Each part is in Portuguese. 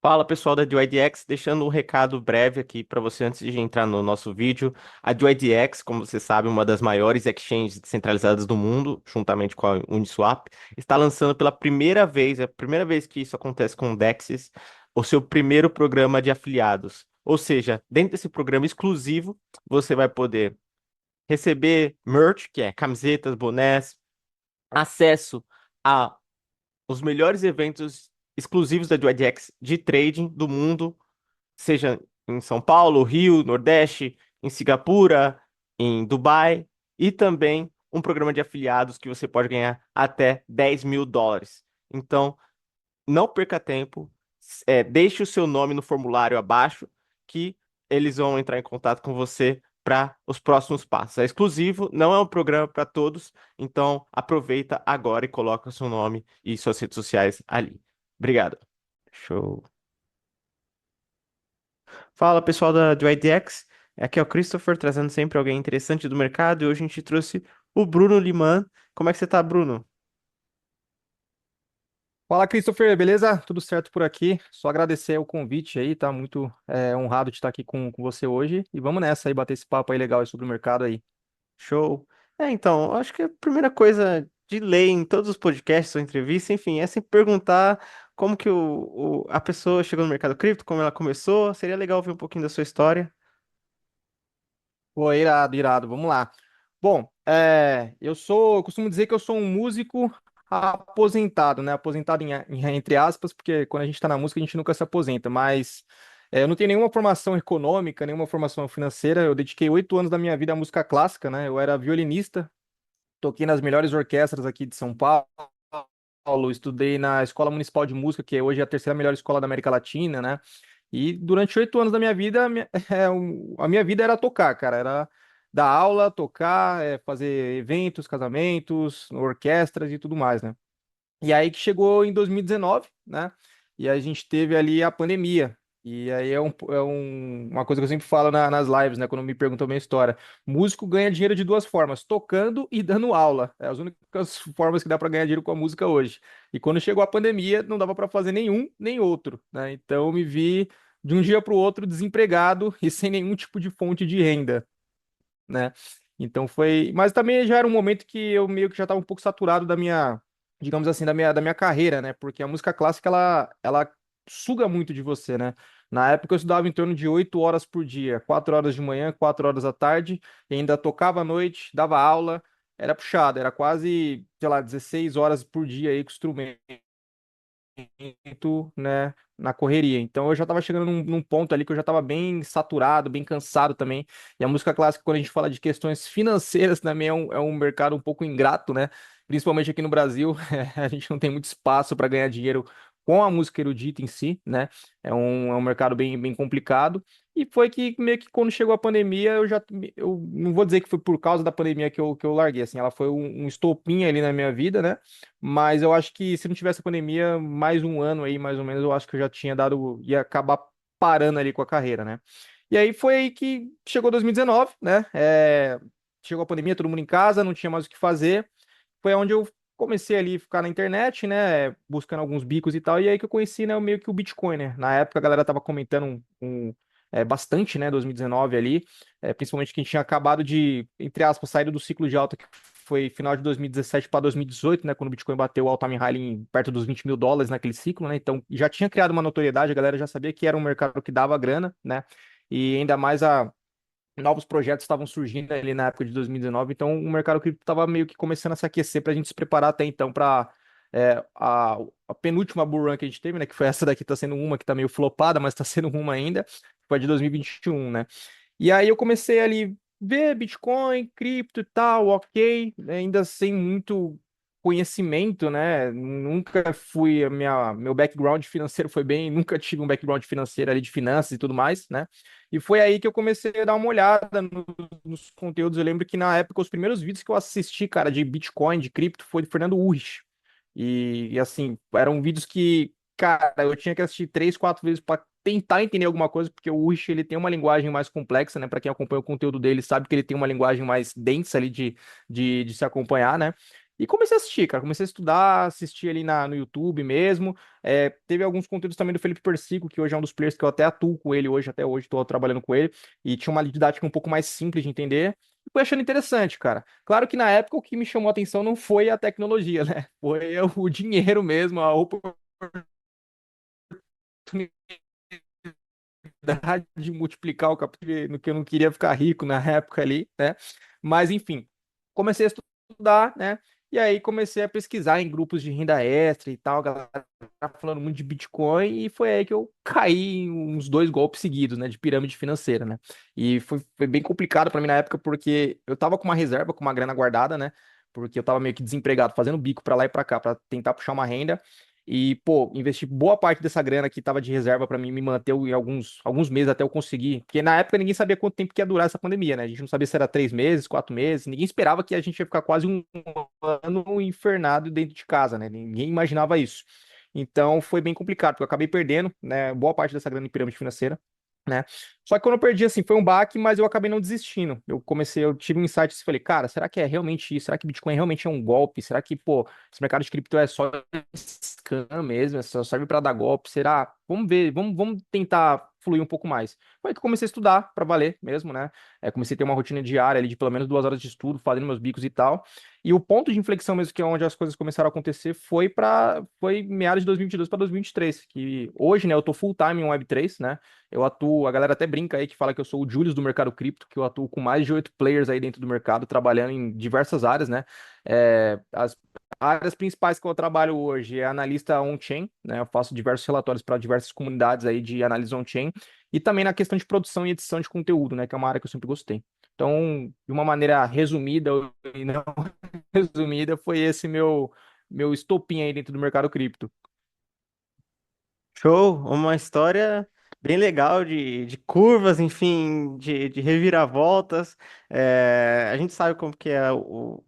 Fala pessoal da DYDX, deixando um recado breve aqui para você antes de entrar no nosso vídeo. A DYDX, como você sabe, uma das maiores exchanges descentralizadas do mundo, juntamente com a Uniswap, está lançando pela primeira vez, é a primeira vez que isso acontece com o DEXs, o seu primeiro programa de afiliados. Ou seja, dentro desse programa exclusivo, você vai poder receber merch, que é camisetas, bonés, acesso a os melhores eventos exclusivos da DuadX de trading do mundo, seja em São Paulo, Rio, Nordeste, em Singapura, em Dubai, e também um programa de afiliados que você pode ganhar até US$ 10.000. Então, não perca tempo, deixe o seu nome no formulário abaixo, que eles vão entrar em contato com você para os próximos passos. É exclusivo, não é um programa para todos, então aproveita agora e coloca seu nome e suas redes sociais ali. Obrigado. Show. Fala pessoal do IDX, aqui é o Christopher, trazendo sempre alguém interessante do mercado, e hoje a gente trouxe o Bruno Liman. Como é que você tá, Bruno? Fala, Christopher, beleza? Tudo certo por aqui? Só agradecer o convite aí, tá muito honrado de estar aqui com você hoje. E vamos nessa aí, bater esse papo aí legal aí sobre o mercado aí. Show. Então, acho que a primeira coisa de lei em todos os podcasts ou entrevistas, enfim, é sempre perguntar como que a pessoa chegou no mercado cripto, como ela começou. Seria legal ver um pouquinho da sua história. Pô, irado, irado, vamos lá. Bom, eu costumo dizer que eu sou um músico aposentado, né? Aposentado entre aspas, porque quando a gente tá na música a gente nunca se aposenta, mas eu não tenho nenhuma formação econômica, nenhuma formação financeira. Eu dediquei 8 anos da minha vida à música clássica, né? Eu era violinista, toquei nas melhores orquestras aqui de São Paulo, estudei na Escola Municipal de Música, que hoje é a terceira melhor escola da América Latina, né? E durante 8 anos da minha vida, a minha vida era tocar, cara. Era dar aula, tocar, fazer eventos, casamentos, orquestras e tudo mais, né? E aí que chegou em 2019, né? E a gente teve ali a pandemia. E aí uma coisa que eu sempre falo nas lives, né? Quando me perguntam a minha história. Músico ganha dinheiro de duas formas, tocando e dando aula. É as únicas formas que dá para ganhar dinheiro com a música hoje. E quando chegou a pandemia, não dava para fazer nenhum nem outro, né? Então eu me vi de um dia para o outro desempregado e sem nenhum tipo de fonte de renda, né? Então foi, mas também já era um momento que eu meio que já estava um pouco saturado da minha, digamos assim, da minha carreira, né? Porque a música clássica ela suga muito de você, né? Na época eu estudava em torno de 8 horas por dia, 4 horas de manhã, 4 horas à tarde, e ainda tocava à noite, dava aula, era puxado, era quase, sei lá, 16 horas por dia aí com instrumento, né, na correria. Então eu já estava chegando num ponto ali que eu já estava bem saturado, bem cansado também. E a música clássica, quando a gente fala de questões financeiras, também é um mercado um pouco ingrato, né? Principalmente aqui no Brasil, a gente não tem muito espaço para ganhar dinheiro com a música erudita em si, né? É um mercado bem, bem complicado. E foi que meio que quando chegou a pandemia, eu não vou dizer que foi por causa da pandemia que eu larguei, assim, ela foi um estopim ali na minha vida, né? Mas eu acho que se não tivesse a pandemia, mais um ano aí, mais ou menos, eu acho que eu já tinha dado, ia acabar parando ali com a carreira, né? E aí foi aí que chegou 2019, né? Chegou a pandemia, todo mundo em casa, não tinha mais o que fazer. Foi onde eu comecei ali a ficar na internet, né? Buscando alguns bicos e tal. E aí que eu conheci, né, meio que o Bitcoin, né? Na época a galera tava comentando bastante, né, 2019 ali, principalmente que a gente tinha acabado de, entre aspas, sair do ciclo de alta que foi final de 2017 para 2018, né, quando o Bitcoin bateu o all-time high em perto dos US$ 20.000 naquele ciclo, né, então já tinha criado uma notoriedade, a galera já sabia que era um mercado que dava grana, né, e ainda mais novos projetos estavam surgindo ali na época de 2019, então o mercado cripto estava meio que começando a se aquecer para a gente se preparar até então para a penúltima bull run que a gente teve, né? Que foi essa daqui, tá sendo uma que tá meio flopada, mas tá sendo uma ainda, foi a de 2021, né? E aí eu comecei ali ver Bitcoin, cripto e tal, ok, ainda sem muito conhecimento, né? Nunca fui, meu background financeiro foi bem, nunca tive um background financeiro ali de finanças e tudo mais, né? E foi aí que eu comecei a dar uma olhada nos conteúdos. Eu lembro que na época os primeiros vídeos que eu assisti, cara, de Bitcoin, de cripto, foi do Fernando Urrich. E assim, eram vídeos que, cara, eu tinha que assistir 3, 4 vezes para tentar entender alguma coisa, porque o Urrich, ele tem uma linguagem mais complexa, né? Para quem acompanha o conteúdo dele, sabe que ele tem uma linguagem mais densa ali de se acompanhar, né? E comecei a assistir, cara. Comecei a estudar, assistir ali no YouTube mesmo. Teve alguns conteúdos também do Felipe Persico, que hoje é um dos players que eu até atuo com ele hoje, até hoje estou trabalhando com ele. E tinha uma didática um pouco mais simples de entender. E fui achando interessante, cara. Claro que na época o que me chamou a atenção não foi a tecnologia, né? Foi o dinheiro mesmo, a oportunidade de multiplicar o capital, no que eu não queria ficar rico na época ali, né? Mas enfim, comecei a estudar, né? E aí comecei a pesquisar em grupos de renda extra e tal, a galera falando muito de Bitcoin, e foi aí que eu caí em uns dois golpes seguidos, né, de pirâmide financeira, né? E foi bem complicado para mim na época, porque eu tava com uma reserva, com uma grana guardada, né? Porque eu tava meio que desempregado, fazendo bico para lá e para cá, para tentar puxar uma renda. E, pô, investi boa parte dessa grana que tava de reserva pra mim me manter em alguns meses até eu conseguir. Porque na época ninguém sabia quanto tempo que ia durar essa pandemia, né? A gente não sabia se era 3 meses, 4 meses. Ninguém esperava que a gente ia ficar quase um ano infernado dentro de casa, né? Ninguém imaginava isso. Então foi bem complicado, porque eu acabei perdendo, né, boa parte dessa grana em pirâmide financeira, né? Só que quando eu perdi, assim, foi um baque, mas eu acabei não desistindo. Eu tive um insight e falei, cara, será que é realmente isso? Será que Bitcoin realmente é um golpe? Será que, pô, esse mercado de cripto é só scam mesmo? Só serve para dar golpe? Será? Vamos ver, vamos tentar fluir um pouco mais. Foi que eu comecei a estudar para valer mesmo, né? Comecei a ter uma rotina diária ali de pelo menos 2 horas de estudo, fazendo meus bicos e tal. E o ponto de inflexão mesmo, que é onde as coisas começaram a acontecer, foi meados de 2022 para 2023, que hoje, né, eu tô full time em Web3, né? Eu atuo, a galera até brinca aí que fala que eu sou o Julius do mercado cripto, que eu atuo com mais de 8 players aí dentro do mercado, trabalhando em diversas áreas, né? As áreas principais que eu trabalho hoje é analista on-chain, né? Eu faço diversos relatórios para diversas comunidades aí de análise on-chain, e também na questão de produção e edição de conteúdo, né? Que é uma área que eu sempre gostei. Então, de uma maneira resumida e não resumida, foi esse meu estopim aí dentro do mercado cripto. Show, uma história bem legal de curvas, enfim, de reviravoltas. A gente sabe como que é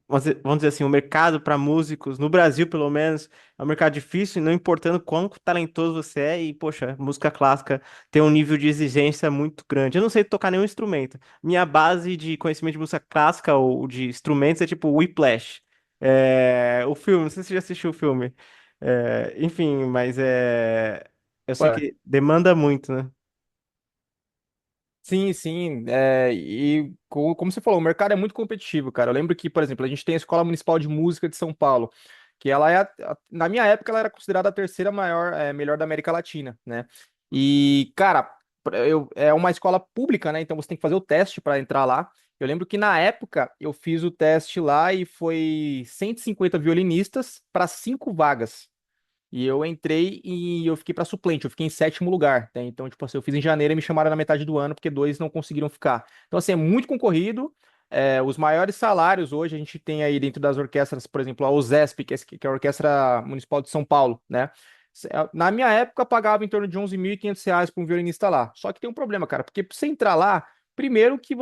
vamos dizer assim, o mercado para músicos, no Brasil pelo menos, é um mercado difícil, não importando quão talentoso você é, e, poxa, música clássica tem um nível de exigência muito grande. Eu não sei tocar nenhum instrumento. Minha base de conhecimento de música clássica ou de instrumentos é tipo Whiplash. O filme, não sei se você já assistiu o filme. Enfim, mas eu sei Ué, que demanda muito, né? sim, sim. Como você falou, o mercado é muito competitivo, cara. Eu lembro que, por exemplo, a gente tem a Escola Municipal de Música de São Paulo, que ela na minha época, ela era considerada a terceira maior, melhor da América Latina, né? E, cara, é uma escola pública, né? Então você tem que fazer o teste para entrar lá. Eu lembro que na época eu fiz o teste lá e foi 150 violinistas para 5 vagas. E eu entrei e eu fiquei para suplente, eu fiquei em sétimo lugar, né? Então, tipo assim, eu fiz em janeiro e me chamaram na metade do ano porque dois não conseguiram ficar. Então, assim, é muito concorrido. Os maiores salários hoje a gente tem aí dentro das orquestras, por exemplo, a OSESP, que é a Orquestra Municipal de São Paulo, né? Na minha época, pagava em torno de R$ 11.500 para um violinista lá. Só que tem um problema, cara, porque pra você entrar lá, primeiro que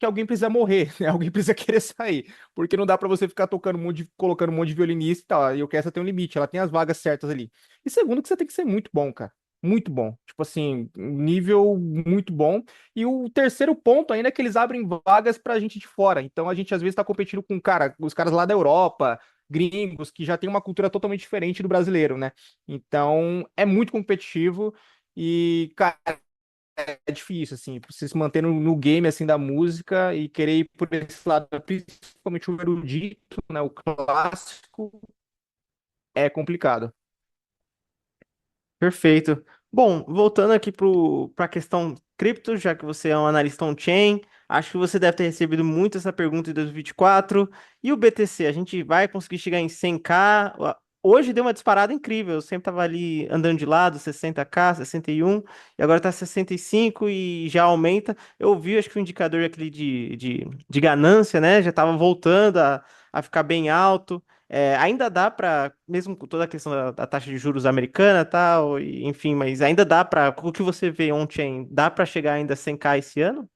alguém precisa morrer, né? Alguém precisa querer sair. Porque não dá pra você ficar tocando colocando um monte de violinista e tal. E a orquestra tem um limite, ela tem as vagas certas ali. E segundo, que você tem que ser muito bom, cara. Muito bom. Tipo assim, um nível muito bom. E o terceiro ponto ainda é que eles abrem vagas pra gente de fora. Então a gente às vezes tá competindo com, cara, os caras lá da Europa, gringos, que já tem uma cultura totalmente diferente do brasileiro, né? Então é muito competitivo. E, cara, é difícil, assim, você se manter no game, assim, da música e querer ir por esse lado, principalmente o erudito, né, o clássico, é complicado. Perfeito. Bom, voltando aqui para a questão cripto, já que você é um analista on-chain, acho que você deve ter recebido muito essa pergunta em 2024. E 24. E o BTC, a gente vai conseguir chegar em 100K? Hoje deu uma disparada incrível, eu sempre estava ali andando de lado, 60K, 61, e agora está 65 e já aumenta. Eu vi, acho que o indicador aquele de ganância, né, já estava voltando a ficar bem alto. Ainda dá para, mesmo com toda a questão da taxa de juros americana e tal, enfim, mas ainda dá para, o que você vê on-chain, dá para chegar ainda a 100K esse ano?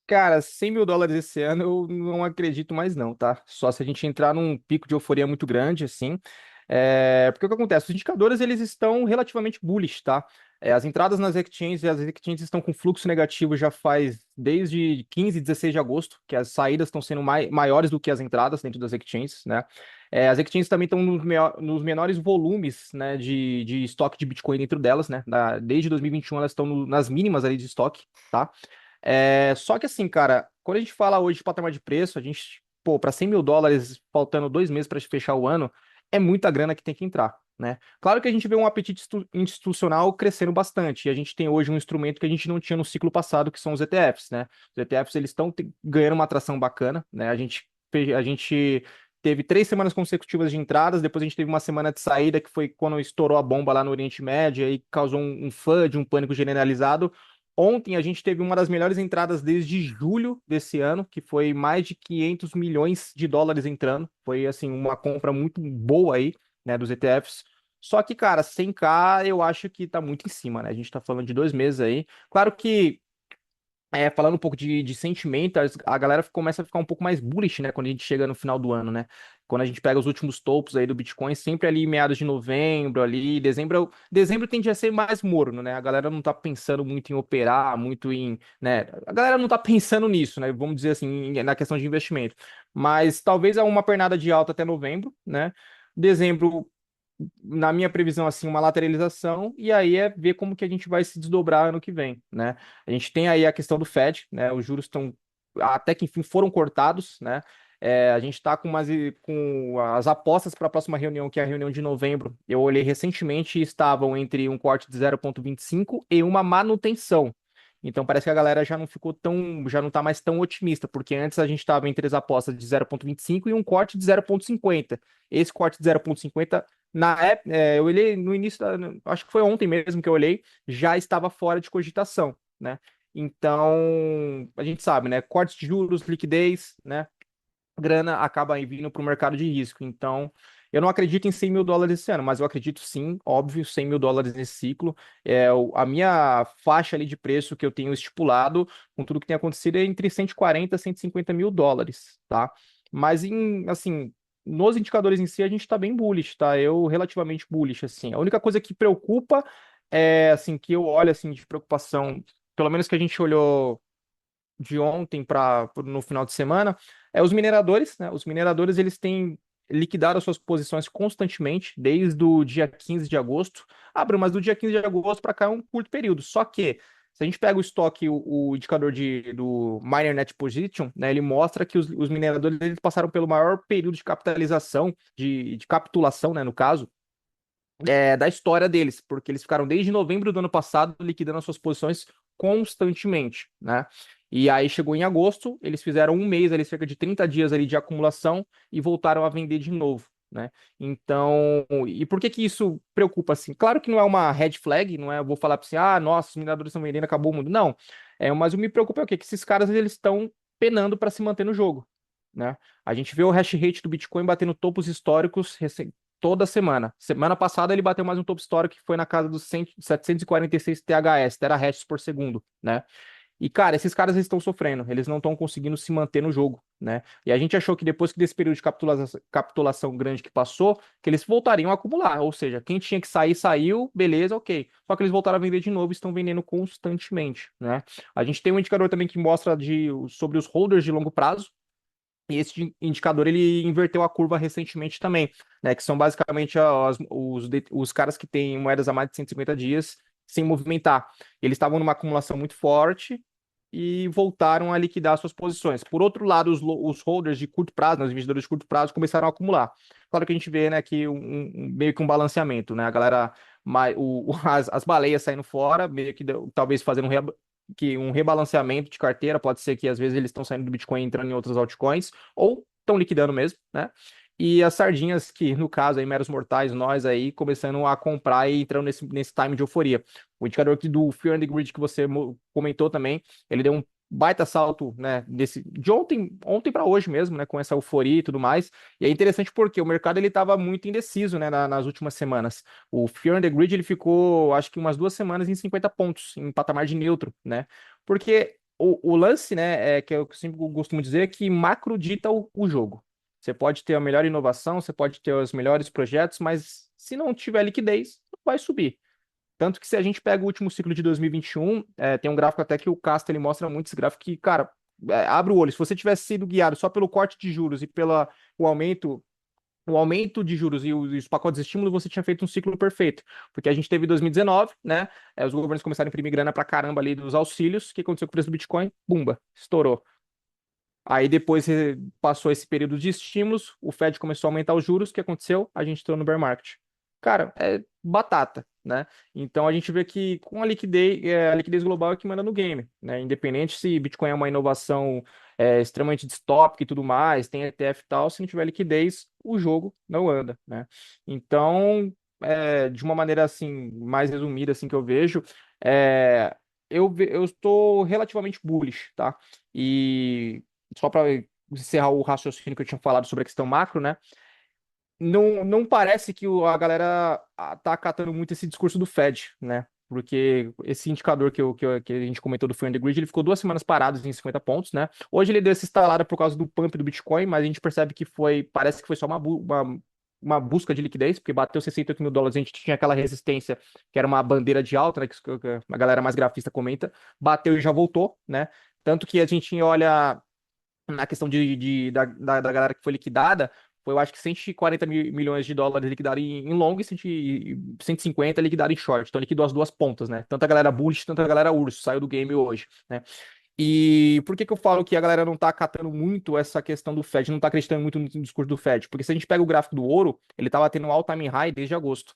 Cara, US$ 100.000 esse ano eu não acredito mais não, tá? Só se a gente entrar num pico de euforia muito grande, assim. Porque o que acontece? Os indicadores, eles estão relativamente bullish, tá? As entradas nas exchanges, as exchanges estão com fluxo negativo já faz desde 15, 16 de agosto, que as saídas estão sendo maiores do que as entradas dentro das exchanges, né? As exchanges também estão nos menores volumes, né, de estoque de Bitcoin dentro delas, né? Desde 2021 elas estão nas mínimas ali de estoque, tá? Só que assim, cara, quando a gente fala hoje de patamar de preço, a gente, pô, para US$ 100.000, faltando 2 meses para fechar o ano, é muita grana que tem que entrar, né? Claro que a gente vê um apetite institucional crescendo bastante, e a gente tem hoje um instrumento que a gente não tinha no ciclo passado, que são os ETFs, né? Os ETFs, eles estão ganhando uma atração bacana, né? A gente teve 3 semanas consecutivas de entradas, depois a gente teve uma semana de saída, que foi quando estourou a bomba lá no Oriente Médio, e causou um FUD, um pânico generalizado. Ontem a gente teve uma das melhores entradas desde julho desse ano, que foi mais de US$ 500 milhões entrando. Foi assim uma compra muito boa aí, né, dos ETFs. Só que, cara, 100K eu acho que tá muito em cima, né? A gente tá falando de 2 meses aí. Claro que falando um pouco de sentimento, a galera começa a ficar um pouco mais bullish, né? Quando a gente chega no final do ano, né? Quando a gente pega os últimos topos aí do Bitcoin, sempre ali em meados de novembro, ali, dezembro tende a ser mais morno, né? A galera não tá pensando muito em operar, muito em, né? A galera não tá pensando nisso, né? Vamos dizer assim, na questão de investimento. Mas talvez há uma pernada de alta até novembro, né? Dezembro, na minha previsão, assim, uma lateralização, e aí é ver como que a gente vai se desdobrar ano que vem, né? A gente tem aí a questão do Fed, né? Os juros estão, até que enfim, foram cortados, né? A gente está com as apostas para a próxima reunião, que é a reunião de novembro. Eu olhei recentemente e estavam entre um corte de 0,25 e uma manutenção. Então parece que a galera já não tá mais tão otimista, porque antes a gente estava entre as apostas de 0,25 e um corte de 0,50. Esse corte de 0,50 na época, eu olhei no início, acho que foi ontem mesmo que eu olhei, já estava fora de cogitação, né? Então, a gente sabe, né? Cortes de juros, liquidez, né? Grana acaba aí vindo para o mercado de risco. Então, eu não acredito em US$ 100.000 esse ano, mas eu acredito sim, óbvio, US$ 100.000 nesse ciclo. A minha faixa ali de preço que eu tenho estipulado, com tudo que tem acontecido, é entre 140 e US$ 150.000, tá? Mas assim, nos indicadores em si, a gente está bem bullish, tá? Eu relativamente bullish, assim. A única coisa que preocupa assim, que eu olho, assim, de preocupação, pelo menos que a gente olhou de ontem para no final de semana, os mineradores, né? Os mineradores, eles têm liquidado as suas posições constantemente, desde o dia 15 de agosto. Mas do dia 15 de agosto para cá é um curto período. Só que, se a gente pega o estoque, o indicador do Miner Net Position, né, ele mostra que os mineradores eles passaram pelo maior período de capitalização, de capitulação, né, no caso, da história deles, porque eles ficaram desde novembro do ano passado liquidando as suas posições constantemente, né? E aí chegou em agosto, eles fizeram um mês ali, cerca de 30 dias ali de acumulação e voltaram a vender de novo, né? Então, e por que que isso preocupa assim? Claro que não é uma red flag, não é, eu vou falar para você, nossa, os mineradores estão vendendo, acabou o mundo. Não. Mas o que me preocupa é o quê? Que esses caras eles estão penando para se manter no jogo, né? A gente vê o hash rate do Bitcoin batendo topos históricos toda semana. Semana passada ele bateu mais um topo histórico que foi na casa dos 746 THS, terahashes por segundo, né? E, cara, esses caras eles estão sofrendo, eles não estão conseguindo se manter no jogo, né? E a gente achou que depois que desse período de capitulação grande que passou, que eles voltariam a acumular, ou seja, quem tinha que sair, saiu, beleza, ok. Só que eles voltaram a vender de novo e estão vendendo constantemente, né? A gente tem um indicador também que mostra sobre os holders de longo prazo, e esse indicador ele inverteu a curva recentemente também, né? Que são basicamente os caras que têm moedas a mais de 150 dias sem movimentar. Eles estavam numa acumulação muito forte e voltaram a liquidar suas posições. Por outro lado, os holders de curto prazo, né, os investidores de curto prazo, começaram a acumular. Claro que a gente vê, né, que meio que um balanceamento, né? A galera, as baleias saindo fora, meio que talvez fazendo um rebalanceamento de carteira, pode ser que às vezes eles estão saindo do Bitcoin e entrando em outras altcoins, ou estão liquidando mesmo, né? E as sardinhas, que no caso aí, meros mortais, nós aí, começando a comprar e entrando nesse time de euforia. O indicador aqui do Fear and the Greed que você comentou também, ele deu um baita salto, né, de ontem para hoje mesmo, né, com essa euforia e tudo mais. E é interessante porque o mercado ele estava muito indeciso, né, nas últimas semanas. O Fear and the Greed ele ficou, acho que umas 2 semanas em 50 pontos, em patamar de neutro, né? Porque o lance, né, que eu sempre costumo dizer, é que macro dita o jogo. Você pode ter a melhor inovação, você pode ter os melhores projetos, mas se não tiver liquidez, não vai subir. Tanto que se a gente pega o último ciclo de 2021, tem um gráfico até que o Casta ele mostra muito esse gráfico que, cara, abre o olho. Se você tivesse sido guiado só pelo corte de juros e pela o aumento o aumento de juros e os pacotes de estímulo, você tinha feito um ciclo perfeito. Porque a gente teve 2019, né? Os governos começaram a imprimir grana pra caramba ali dos auxílios. O que aconteceu com o preço do Bitcoin? Bumba, estourou. Aí depois passou esse período de estímulos, o Fed começou a aumentar os juros, o que aconteceu? A gente entrou no bear market. Cara, é batata, né? Então a gente vê que com a liquidez global é que manda no game, né? Independente se Bitcoin é uma inovação extremamente distópica e tudo mais, tem ETF e tal, se não tiver liquidez, o jogo não anda, né? Então, de uma maneira assim, mais resumida assim que eu vejo, eu estou relativamente bullish, tá? E só para encerrar o raciocínio que eu tinha falado sobre a questão macro, né? Não parece que a galera tá acatando muito esse discurso do Fed, né? Porque esse indicador que a gente comentou do Fear and the Greed, ele ficou 2 semanas parado em 50 pontos, né? Hoje ele deu essa estalada por causa do pump do Bitcoin, mas a gente percebe que parece que foi só uma busca de liquidez, porque bateu 68 mil dólares, a gente tinha aquela resistência, que era uma bandeira de alta, né? Que a galera mais grafista comenta, bateu e já voltou, né? Tanto que a gente olha na questão da galera que foi liquidada, foi, eu acho que 140 milhões de dólares liquidado em long e 150 liquidado em short. Então liquidou as duas pontas, né? Tanto a galera bullish, tanto a galera urso, saiu do game hoje, né? E por que que eu falo que a galera não tá acatando muito essa questão do Fed, não tá acreditando muito no discurso do Fed? Porque se a gente pega o gráfico do ouro, ele tava tendo um all-time high desde agosto.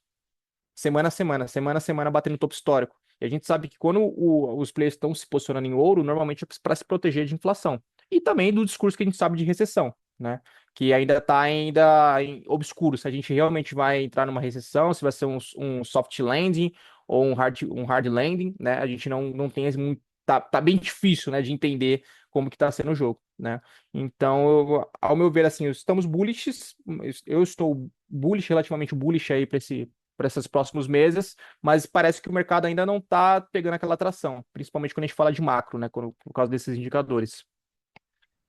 Semana a semana batendo topo histórico. E a gente sabe que quando os players estão se posicionando em ouro, normalmente é para se proteger de inflação. E também do discurso que a gente sabe de recessão, né? Que ainda está ainda obscuro se a gente realmente vai entrar numa recessão, se vai ser um soft landing ou um hard landing, né? A gente não tem muito. Tá bem difícil, né, de entender como que tá sendo o jogo, né? Então, ao meu ver, assim, estamos bullish, eu estou bullish, relativamente bullish aí para esses próximos meses, mas parece que o mercado ainda não está pegando aquela atração, principalmente quando a gente fala de macro, né, por causa desses indicadores.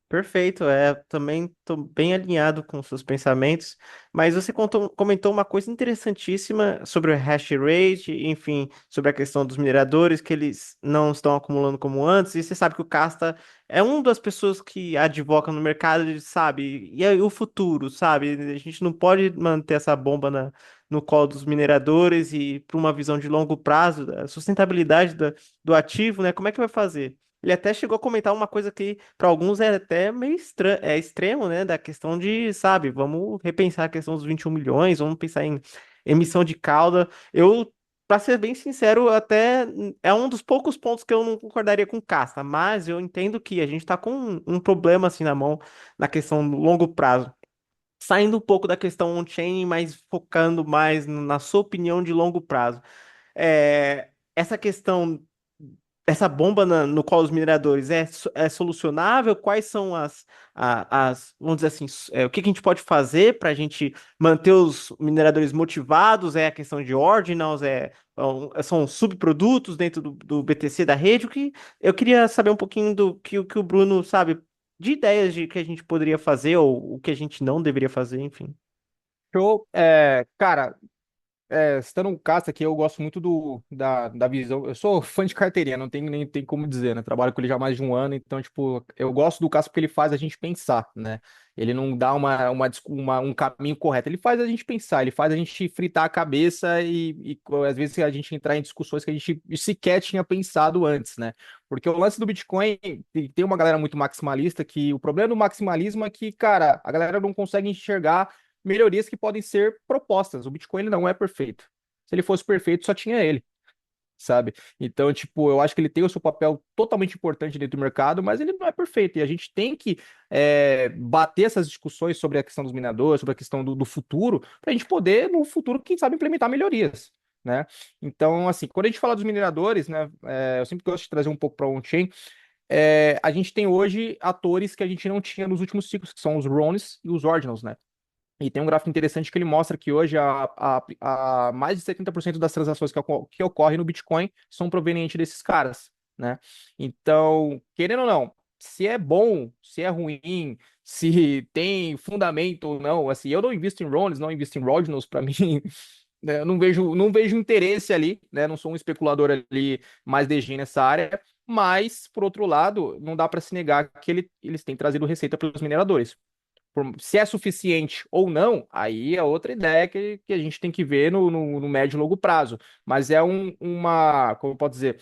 Perfeito, também estou bem alinhado com seus pensamentos, mas você comentou uma coisa interessantíssima sobre o hash rate, enfim, sobre a questão dos mineradores, que eles não estão acumulando como antes, e você sabe que o Casta é uma das pessoas que advoca no mercado, ele sabe, e aí o futuro, sabe? A gente não pode manter essa bomba no colo dos mineradores e para uma visão de longo prazo, da sustentabilidade do ativo, né? Como é que vai fazer? Ele até chegou a comentar uma coisa que para alguns é até meio extremo, né? Da questão de, sabe, vamos repensar a questão dos 21 milhões, vamos pensar em emissão de cauda. Para ser bem sincero, até é um dos poucos pontos que eu não concordaria com o Casta, mas eu entendo que a gente está com um problema assim na mão na questão do longo prazo. Saindo um pouco da questão on-chain, mas focando mais na sua opinião de longo prazo. Essa questão essa bomba no qual os mineradores é solucionável? Quais são vamos dizer assim, o que que a gente pode fazer para a gente manter os mineradores motivados? É a questão de ordinals, são subprodutos dentro do BTC da rede? O que eu queria saber um pouquinho do que o Bruno sabe de ideias de que a gente poderia fazer ou o que a gente não deveria fazer, enfim. Show. Cara, citando um caso aqui, eu gosto muito da visão. Eu sou fã de carteirinha, não tem nem tem como dizer, né? Trabalho com ele já há mais de um ano, então, tipo, eu gosto do caso porque ele faz a gente pensar, né? Ele não dá um caminho correto, ele faz a gente pensar, ele faz a gente fritar a cabeça e às vezes a gente entrar em discussões que a gente sequer tinha pensado antes, né? Porque o lance do Bitcoin tem uma galera muito maximalista que o problema do maximalismo é que, cara, a galera não consegue enxergar melhorias que podem ser propostas. O Bitcoin ele não é perfeito. Se ele fosse perfeito, só tinha ele, sabe? Então, tipo, eu acho que ele tem o seu papel totalmente importante dentro do mercado, mas ele não é perfeito. E a gente tem que bater essas discussões sobre a questão dos mineradores, sobre a questão do futuro, para a gente poder, no futuro, quem sabe, implementar melhorias. Né? Então, assim, quando a gente fala dos mineradores, né, eu sempre gosto de trazer um pouco para on-chain. A gente tem hoje atores que a gente não tinha nos últimos ciclos, que são os Rones e os Ordinals, né? E tem um gráfico interessante que ele mostra que hoje a mais de 70% das transações que ocorrem no Bitcoin são provenientes desses caras, né? Então, querendo ou não, se é bom, se é ruim, se tem fundamento ou não, assim, eu não invisto em Rollins, não invisto em Rodinals, para mim né? Eu não vejo interesse ali, né? Não sou um especulador ali mais DG nessa área, mas, por outro lado, não dá para se negar que eles têm trazido receita para os mineradores. Se é suficiente ou não, aí é outra ideia que a gente tem que ver no médio e longo prazo. Mas é como eu posso dizer,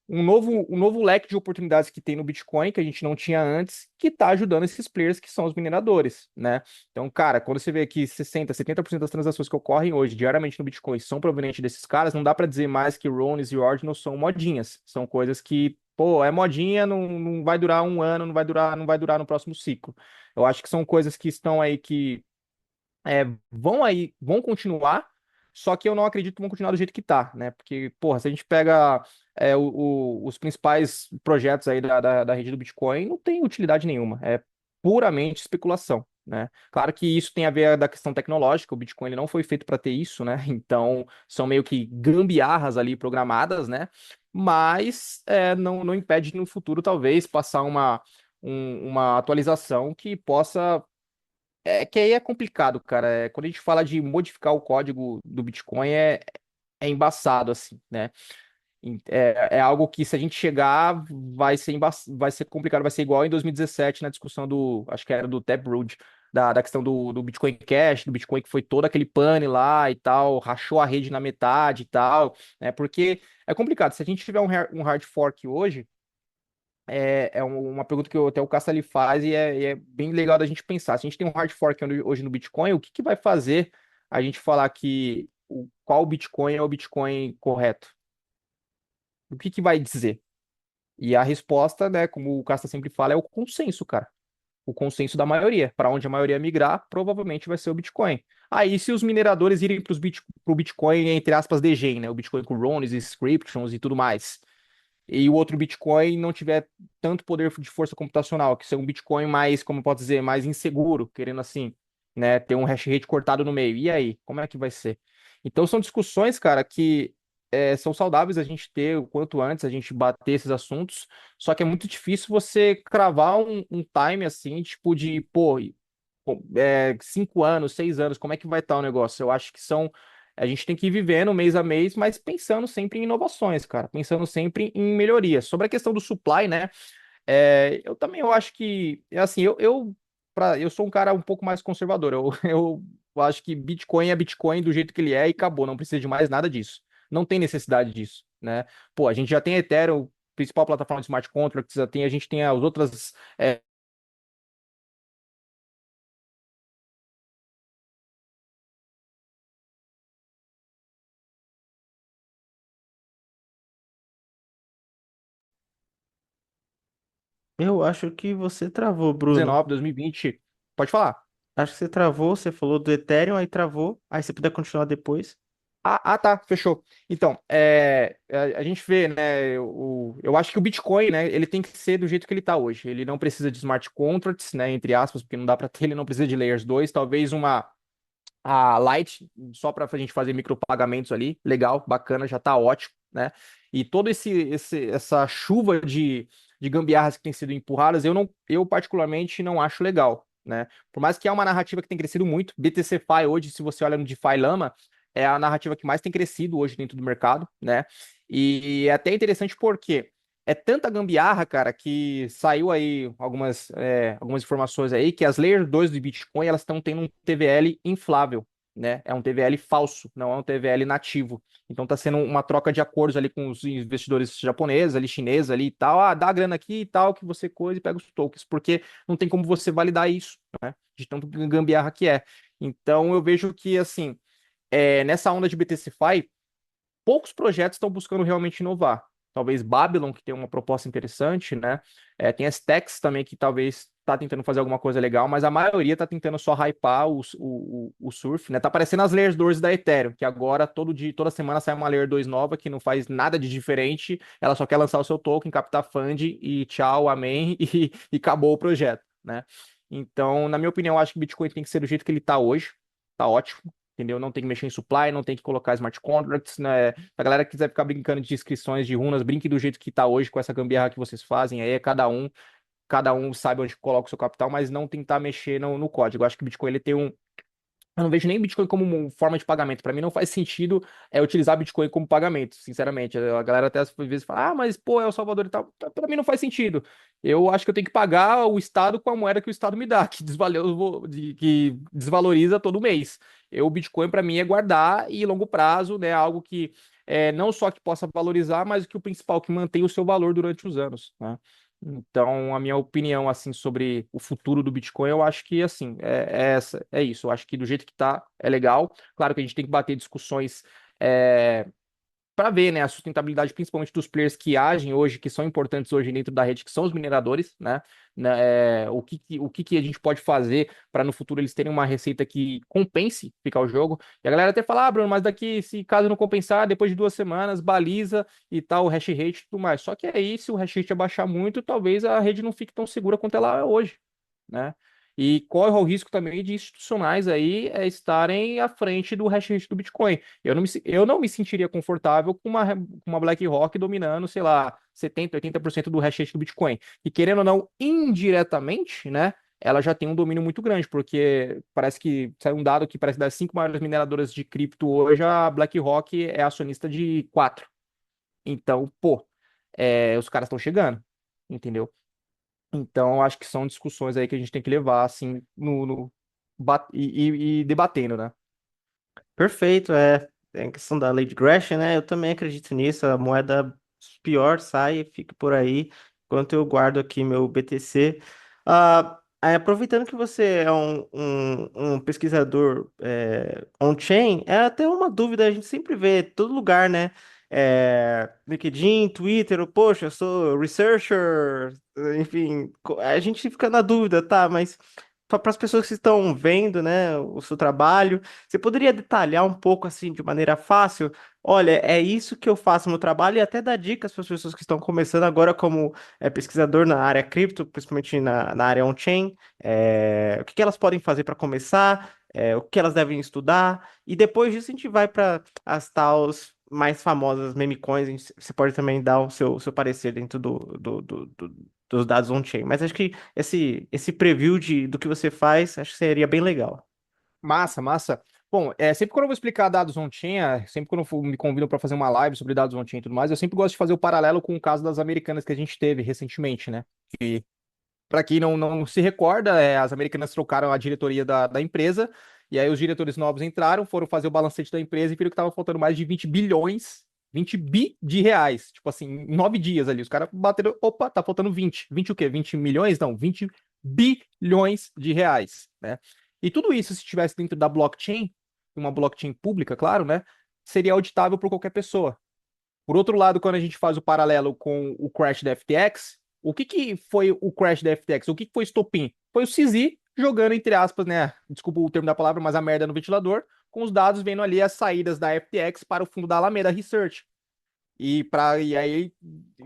um novo leque de oportunidades que tem no Bitcoin, que a gente não tinha antes, que está ajudando esses players que são os mineradores, né? Então, cara, quando você vê que 60, 70% das transações que ocorrem hoje, diariamente no Bitcoin, são provenientes desses caras, não dá para dizer mais que Rones e Ordinals são modinhas. São coisas que, pô, é modinha, não vai durar um ano, não vai durar no próximo ciclo. Eu acho que são coisas que estão aí que vão continuar, só que eu não acredito que vão continuar do jeito que tá, né? Porque, porra, se a gente pega os principais projetos aí da rede do Bitcoin, não tem utilidade nenhuma, é puramente especulação, né? Claro que isso tem a ver da questão tecnológica, o Bitcoin ele não foi feito para ter isso, né? Então, são meio que gambiarras ali programadas, né? Mas não impede de no futuro, talvez, passar uma atualização que possa que aí é complicado, cara. Quando a gente fala de modificar o código do Bitcoin, é embaçado, assim, né? É algo que, se a gente chegar, vai ser complicado. Vai ser igual em 2017, na discussão acho que era do Taproot, da questão do Bitcoin Cash, do Bitcoin que foi todo aquele pane lá e tal, rachou a rede na metade e tal, né? Porque é complicado. Se a gente tiver um hard fork hoje, uma pergunta que até o Cassa ali faz e é bem legal da gente pensar. Se a gente tem um hard fork hoje no Bitcoin, o que que vai fazer a gente falar que qual Bitcoin é o Bitcoin correto? O que que vai dizer? E a resposta, né, como o Cassa sempre fala, é o consenso, cara. O consenso da maioria. Para onde a maioria migrar, provavelmente vai ser o Bitcoin. Aí, se os mineradores irem para o Bitcoin, entre aspas, degen, né? O Bitcoin com Rones, inscriptions e tudo mais, e o outro Bitcoin não tiver tanto poder de força computacional, que seja um Bitcoin mais, como eu posso dizer, mais inseguro, querendo assim, né, ter um hash rate cortado no meio. E aí, como é que vai ser? Então são discussões, cara, que são saudáveis a gente ter o quanto antes, a gente bater esses assuntos, só que é muito difícil você cravar um time assim, tipo de, pô, 5 anos, 6 anos, como é que vai estar o negócio? Eu acho que a gente tem que ir vivendo mês a mês, mas pensando sempre em inovações, cara, pensando sempre em melhorias. Sobre a questão do supply, né? Eu acho que, assim, eu sou um cara um pouco mais conservador. Eu acho que Bitcoin é Bitcoin do jeito que ele é e acabou, não precisa de mais nada disso. Não tem necessidade disso, né? Pô, a gente já tem Ethereum, principal plataforma de smart contracts, a gente tem as outras. Eu acho que você travou, Bruno. 19, 2020. Pode falar. Acho que você travou, você falou do Ethereum, aí travou. Aí você puder continuar depois. Tá, fechou. Então, a gente vê, né, eu acho que o Bitcoin, né, ele tem que ser do jeito que ele está hoje. Ele não precisa de smart contracts, né, entre aspas, porque não dá para ter, ele não precisa de layers 2. Talvez a Light, só para a gente fazer micropagamentos ali, legal, bacana, já tá ótimo, né? E toda essa chuva de gambiarras que tem sido empurradas, eu particularmente não acho legal, né? Por mais que é uma narrativa que tem crescido muito, BTCFi hoje, se você olha no DeFi Lama, é a narrativa que mais tem crescido hoje dentro do mercado, né? E é até interessante porque é tanta gambiarra, cara, que saiu aí algumas informações aí que as Layer 2 do Bitcoin, elas estão tendo um TVL inflável, né? É um TVL falso, não é um TVL nativo. Então tá sendo uma troca de acordos ali com os investidores japoneses, ali chineses ali e tal. Ah, dá a grana aqui e tal, que você coisa e pega os tokens, porque não tem como você validar isso, né? De tanto gambiarra que é. Então eu vejo que, assim, nessa onda de BTCFi, poucos projetos estão buscando realmente inovar. Talvez Babylon, que tem uma proposta interessante, né? Tem a Stacks também, que talvez está tentando fazer alguma coisa legal, mas a maioria está tentando só hypar o surf, né? Tá parecendo as Layers 2 da Ethereum, que agora todo dia, toda semana sai uma Layer 2 nova que não faz nada de diferente, ela só quer lançar o seu token, captar fund e tchau, amém, e acabou o projeto, né? Então, na minha opinião, eu acho que o Bitcoin tem que ser do jeito que ele está hoje, tá ótimo, entendeu? Não tem que mexer em supply, não tem que colocar smart contracts, né? A galera que quiser ficar brincando de inscrições de runas, brinque do jeito que tá hoje com essa gambiarra que vocês fazem, aí é cada um sabe onde coloca o seu capital, mas não tentar mexer no código. Eu acho que o Bitcoin ele tem Eu não vejo nem Bitcoin como uma forma de pagamento. Para mim não faz sentido utilizar Bitcoin como pagamento, sinceramente. A galera até às vezes fala, ah, mas pô, é o Salvador e tal. Para mim não faz sentido. Eu acho que eu tenho que pagar o Estado com a moeda que o Estado me dá, que desvaloriza todo mês. O Bitcoin para mim é guardar e longo prazo, né? Algo que não só que possa valorizar, mas que o principal, que mantém o seu valor durante os anos, né? Então, a minha opinião, assim, sobre o futuro do Bitcoin, eu acho que, assim, é isso. Eu acho que do jeito que tá, é legal. Claro que a gente tem que bater discussões para ver, né, a sustentabilidade, principalmente dos players que agem hoje, que são importantes hoje dentro da rede, que são os mineradores, né? O que a gente pode fazer para no futuro eles terem uma receita que compense ficar o jogo. E a galera até fala, ah, Bruno, mas daqui, se caso não compensar, depois de 2 semanas, baliza e tal, o hash rate e tudo mais. Só que aí, se o hash rate abaixar muito, talvez a rede não fique tão segura quanto ela é hoje, né? E corre o risco também de institucionais aí estarem à frente do hash rate do Bitcoin. Eu não me sentiria confortável com uma BlackRock dominando, sei lá, 70, 80% do hash rate do Bitcoin. E querendo ou não, indiretamente, né? Ela já tem um domínio muito grande, porque parece que saiu um dado que parece que das 5 maiores mineradoras de cripto hoje, a BlackRock é acionista de 4. Então, pô, os caras estão chegando, entendeu? Então, acho que são discussões aí que a gente tem que levar, assim, e debatendo, né? Perfeito, tem a questão da lei de Gresham, né? Eu também acredito nisso. A moeda pior sai e fica por aí, enquanto eu guardo aqui meu BTC. Aproveitando que você é um pesquisador on-chain, é até uma dúvida, a gente sempre vê em todo lugar, né? LinkedIn, Twitter, poxa, eu sou researcher, enfim, a gente fica na dúvida, tá? Mas para as pessoas que estão vendo, né, o seu trabalho, você poderia detalhar um pouco assim de maneira fácil? Olha, é isso que eu faço no meu trabalho e até dar dicas para as pessoas que estão começando agora como pesquisador na área cripto, principalmente na área on-chain, o que que elas podem fazer para começar, o que elas devem estudar, e depois disso a gente vai para as tals mais famosas meme coins. Você pode também dar o seu parecer dentro dos dados on-chain. Mas acho que esse preview do que você faz, acho que seria bem legal. Massa, massa. Bom, sempre quando eu vou explicar dados on-chain, sempre quando me convidam para fazer uma live sobre dados on-chain e tudo mais, eu sempre gosto de fazer o paralelo com o caso das americanas que a gente teve recentemente, né? E para quem não se recorda, as americanas trocaram a diretoria da empresa, e aí os diretores novos entraram, foram fazer o balancete da empresa e viram que estava faltando mais de 20 bilhões, 20 bi de reais. Tipo assim, em 9 dias ali. Os caras bateram, opa, tá faltando 20. 20 o quê? 20 milhões? Não, 20 bilhões de reais, né? E tudo isso, se estivesse dentro da blockchain, uma blockchain pública, claro, né? Seria auditável por qualquer pessoa. Por outro lado, quando a gente faz o paralelo com o crash da FTX, o que que foi o crash da FTX? O que que foi estopim? Foi o CZ jogando, entre aspas, né? Desculpa o termo da palavra, mas a merda no ventilador, com os dados vendo ali as saídas da FTX para o fundo da Alameda Research. E aí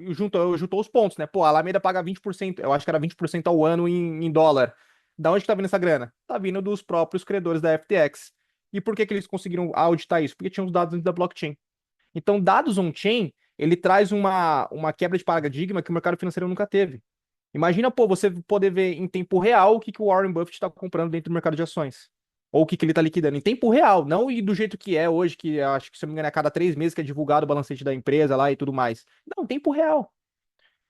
juntou os pontos, né? Pô, a Alameda paga 20%, eu acho que era 20% ao ano em dólar. Da onde que tá vindo essa grana? Tá vindo dos próprios credores da FTX. E por que que eles conseguiram auditar isso? Porque tinham os dados dentro da blockchain. Então, dados on-chain, ele traz uma quebra de paradigma que o mercado financeiro nunca teve. Imagina, pô, você poder ver em tempo real o que que o Warren Buffett está comprando dentro do mercado de ações. Ou o que que ele está liquidando em tempo real, não e do jeito que é hoje, que eu acho que, se eu não me engano, é a cada 3 meses que é divulgado o balancete da empresa lá e tudo mais. Não, tempo real.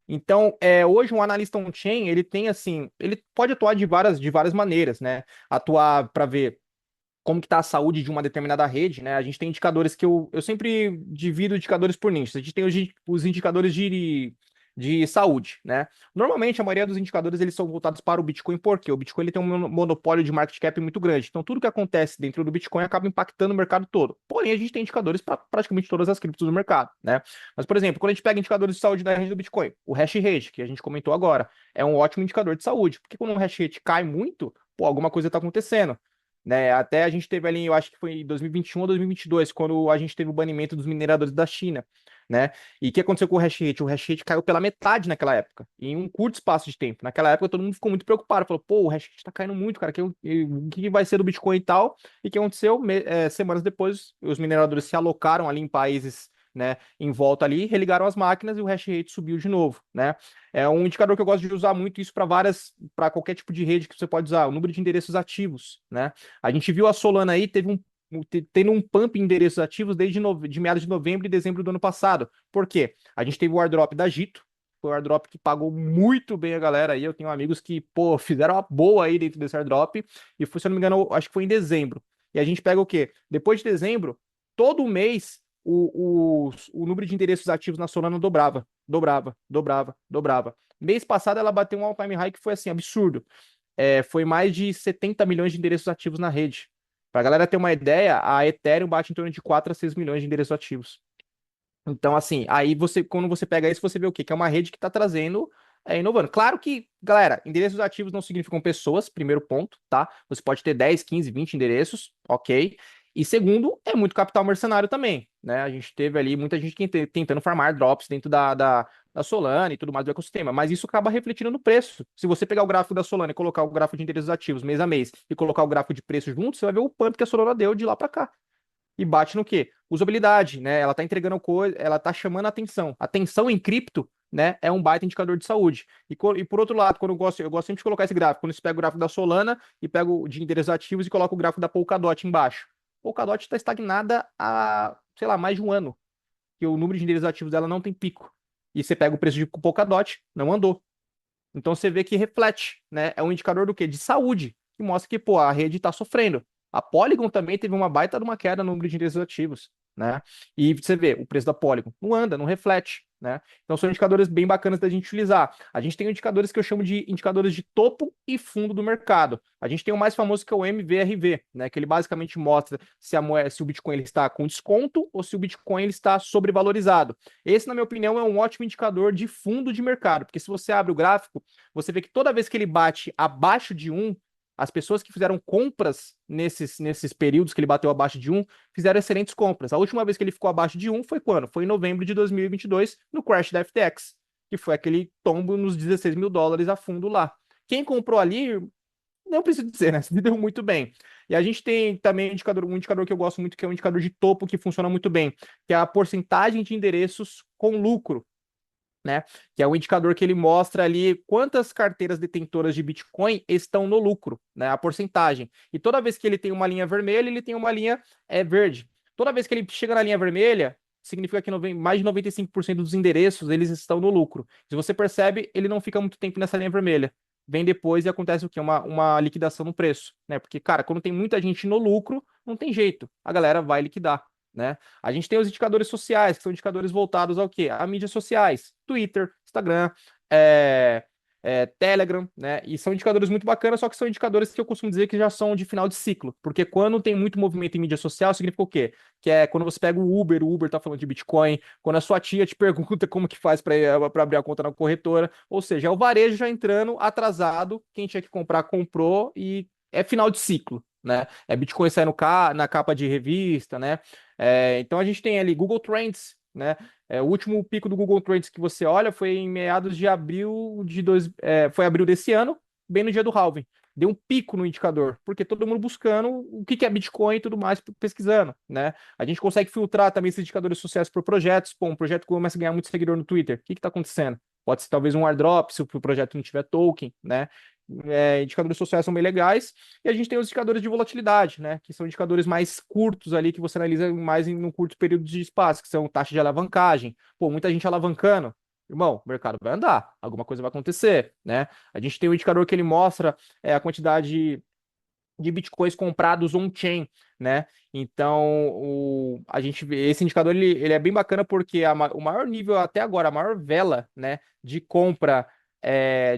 Então, hoje um analista on-chain, ele tem assim, ele pode atuar de várias maneiras, né? Atuar para ver como que está a saúde de uma determinada rede, né? A gente tem indicadores que eu sempre divido indicadores por nichos. A gente tem os indicadores de saúde, né? Normalmente, a maioria dos indicadores eles são voltados para o Bitcoin, porque o Bitcoin ele tem um monopólio de market cap muito grande. Então, tudo que acontece dentro do Bitcoin acaba impactando o mercado todo. Porém, a gente tem indicadores para praticamente todas as criptos do mercado, né? Mas, por exemplo, quando a gente pega indicadores de saúde da rede do Bitcoin, o hash rate, que a gente comentou agora, é um ótimo indicador de saúde, porque quando o hash rate cai muito, pô, alguma coisa está acontecendo, né? Até a gente teve ali, eu acho que foi em 2021 ou 2022, quando a gente teve o banimento dos mineradores da China, né? E o que aconteceu com o hash rate? O hash rate caiu pela metade naquela época, em um curto espaço de tempo. Naquela época todo mundo ficou muito preocupado, falou, pô, o hash rate tá caindo muito, cara, o que vai ser do Bitcoin e tal? E o que aconteceu? Semanas depois, os mineradores se alocaram ali em países né, em volta ali, religaram as máquinas e o hash rate subiu de novo, né? É um indicador que eu gosto de usar muito isso para qualquer tipo de rede que você pode usar, o número de endereços ativos, né? A gente viu a Solana aí, tendo um pump em endereços ativos de meados de novembro e dezembro do ano passado. Por quê? A gente teve o airdrop da Gito, foi um airdrop que pagou muito bem a galera aí. Eu tenho amigos que, pô, fizeram uma boa aí dentro desse airdrop. E foi, se eu não me engano, acho que foi em dezembro. E a gente pega o quê? Depois de dezembro, todo mês o número de endereços ativos na Solana dobrava, dobrava, dobrava, dobrava. Mês passado ela bateu um all-time high que foi assim, absurdo. Foi mais de 70 milhões de endereços ativos na rede. Pra galera ter uma ideia, a Ethereum bate em torno de 4 a 6 milhões de endereços ativos. Então, assim, aí você, quando você pega isso, você vê o quê? Que é uma rede que está trazendo, inovando. Claro que, galera, endereços ativos não significam pessoas, primeiro ponto, tá? Você pode ter 10, 15, 20 endereços, ok. E segundo, é muito capital mercenário também, né? A gente teve ali muita gente tentando farmar drops dentro da Solana e tudo mais do ecossistema, mas isso acaba refletindo no preço. Se você pegar o gráfico da Solana e colocar o gráfico de endereços ativos mês a mês e colocar o gráfico de preço junto, você vai ver o pump que a Solana deu de lá para cá e bate no quê? Usabilidade, né? Ela tá entregando coisa, ela tá chamando a atenção. Atenção em cripto, né? É um baita indicador de saúde. E por outro lado, quando eu gosto sempre de colocar esse gráfico, quando você pega o gráfico da Solana e pega o de endereços ativos e coloca o gráfico da Polkadot embaixo. Polkadot está estagnada há, sei lá, mais de um ano, que o número de endereços ativos dela não tem pico. E você pega o preço de Polkadot, não andou. Então você vê que reflete, né? É um indicador do quê? De saúde, que mostra que, pô, a rede está sofrendo. A Polygon também teve uma baita de uma queda no número de endereços ativos, né? E você vê, o preço da Polygon não anda, não reflete, né? Então são indicadores bem bacanas da gente utilizar. A gente tem indicadores que eu chamo de indicadores de topo e fundo do mercado. A gente tem o mais famoso que é o MVRV, né? Que ele basicamente mostra se a moeda, se o Bitcoin ele está com desconto ou se o Bitcoin ele está sobrevalorizado. Esse, na minha opinião, é um ótimo indicador de fundo de mercado, porque se você abre o gráfico, você vê que toda vez que ele bate abaixo de um, as pessoas que fizeram compras nesses períodos que ele bateu abaixo de um fizeram excelentes compras. A última vez que ele ficou abaixo de um foi quando? Foi em novembro de 2022, no crash da FTX, que foi aquele tombo nos 16 mil dólares a fundo lá. Quem comprou ali, não preciso dizer, né? Se deu muito bem. E a gente tem também um indicador que eu gosto muito, que é um indicador de topo que funciona muito bem, que é a porcentagem de endereços com lucro, né? Que é um indicador que ele mostra ali quantas carteiras detentoras de Bitcoin estão no lucro, né? A porcentagem. E toda vez que ele tem uma linha vermelha, ele tem uma linha verde. Toda vez que ele chega na linha vermelha, significa que mais de 95% dos endereços eles estão no lucro. Se você percebe, ele não fica muito tempo nessa linha vermelha. Vem depois e acontece o quê? Uma liquidação no preço, né? Porque, cara, quando tem muita gente no lucro, não tem jeito. A galera vai liquidar, né? A gente tem os indicadores sociais, que são indicadores voltados ao quê? A mídias sociais, Twitter, Instagram, Telegram, né? E são indicadores muito bacanas, só que são indicadores que eu costumo dizer que já são de final de ciclo, porque quando tem muito movimento em mídia social, significa o quê? Que é quando você pega o Uber tá falando de Bitcoin, quando a sua tia te pergunta como que faz para abrir a conta na corretora, ou seja, é o varejo já entrando atrasado, quem tinha que comprar comprou e é final de ciclo, né? É Bitcoin saindo na capa de revista, né? Então a gente tem ali Google Trends, né? O último pico do Google Trends que você olha foi em meados de abril foi abril desse ano, bem no dia do halving. Deu um pico no indicador, porque todo mundo buscando o que é Bitcoin e tudo mais, pesquisando, né? A gente consegue filtrar também esses indicadores de sucesso por projetos. Pô, um projeto começa a ganhar muito seguidor no Twitter. O que está acontecendo? Pode ser talvez um airdrop, se o projeto não tiver token, né? Indicadores sociais são bem legais. E a gente tem os indicadores de volatilidade, né? Que são indicadores mais curtos ali, que você analisa mais em um curto período de espaço, que são taxa de alavancagem. Pô, muita gente alavancando. Irmão, o mercado vai andar, alguma coisa vai acontecer, né? A gente tem um indicador que ele mostra a quantidade de bitcoins comprados on-chain, né? Então, a gente vê esse indicador ele é bem bacana porque o maior nível até agora, a maior vela, né, de compra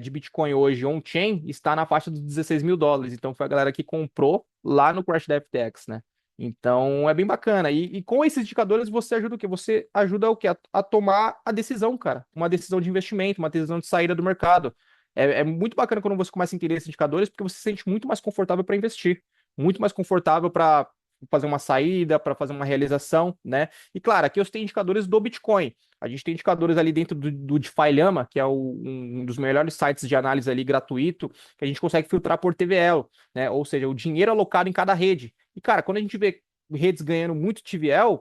de Bitcoin hoje on-chain está na faixa dos 16 mil dólares. Então, foi a galera que comprou lá no crash da FTX, né? Então, é bem bacana. E com esses indicadores, você ajuda o quê? Você ajuda o quê? A tomar a decisão, cara. Uma decisão de investimento, uma decisão de saída do mercado. É muito bacana quando você começa a entender esses indicadores, porque você se sente muito mais confortável para investir, muito mais confortável para fazer uma saída, para fazer uma realização, né? E claro, aqui eu tenho indicadores do Bitcoin. A gente tem indicadores ali dentro do DeFi Lama, que é um dos melhores sites de análise ali gratuito, que a gente consegue filtrar por TVL, né? Ou seja, o dinheiro alocado em cada rede. E cara, quando a gente vê redes ganhando muito TVL,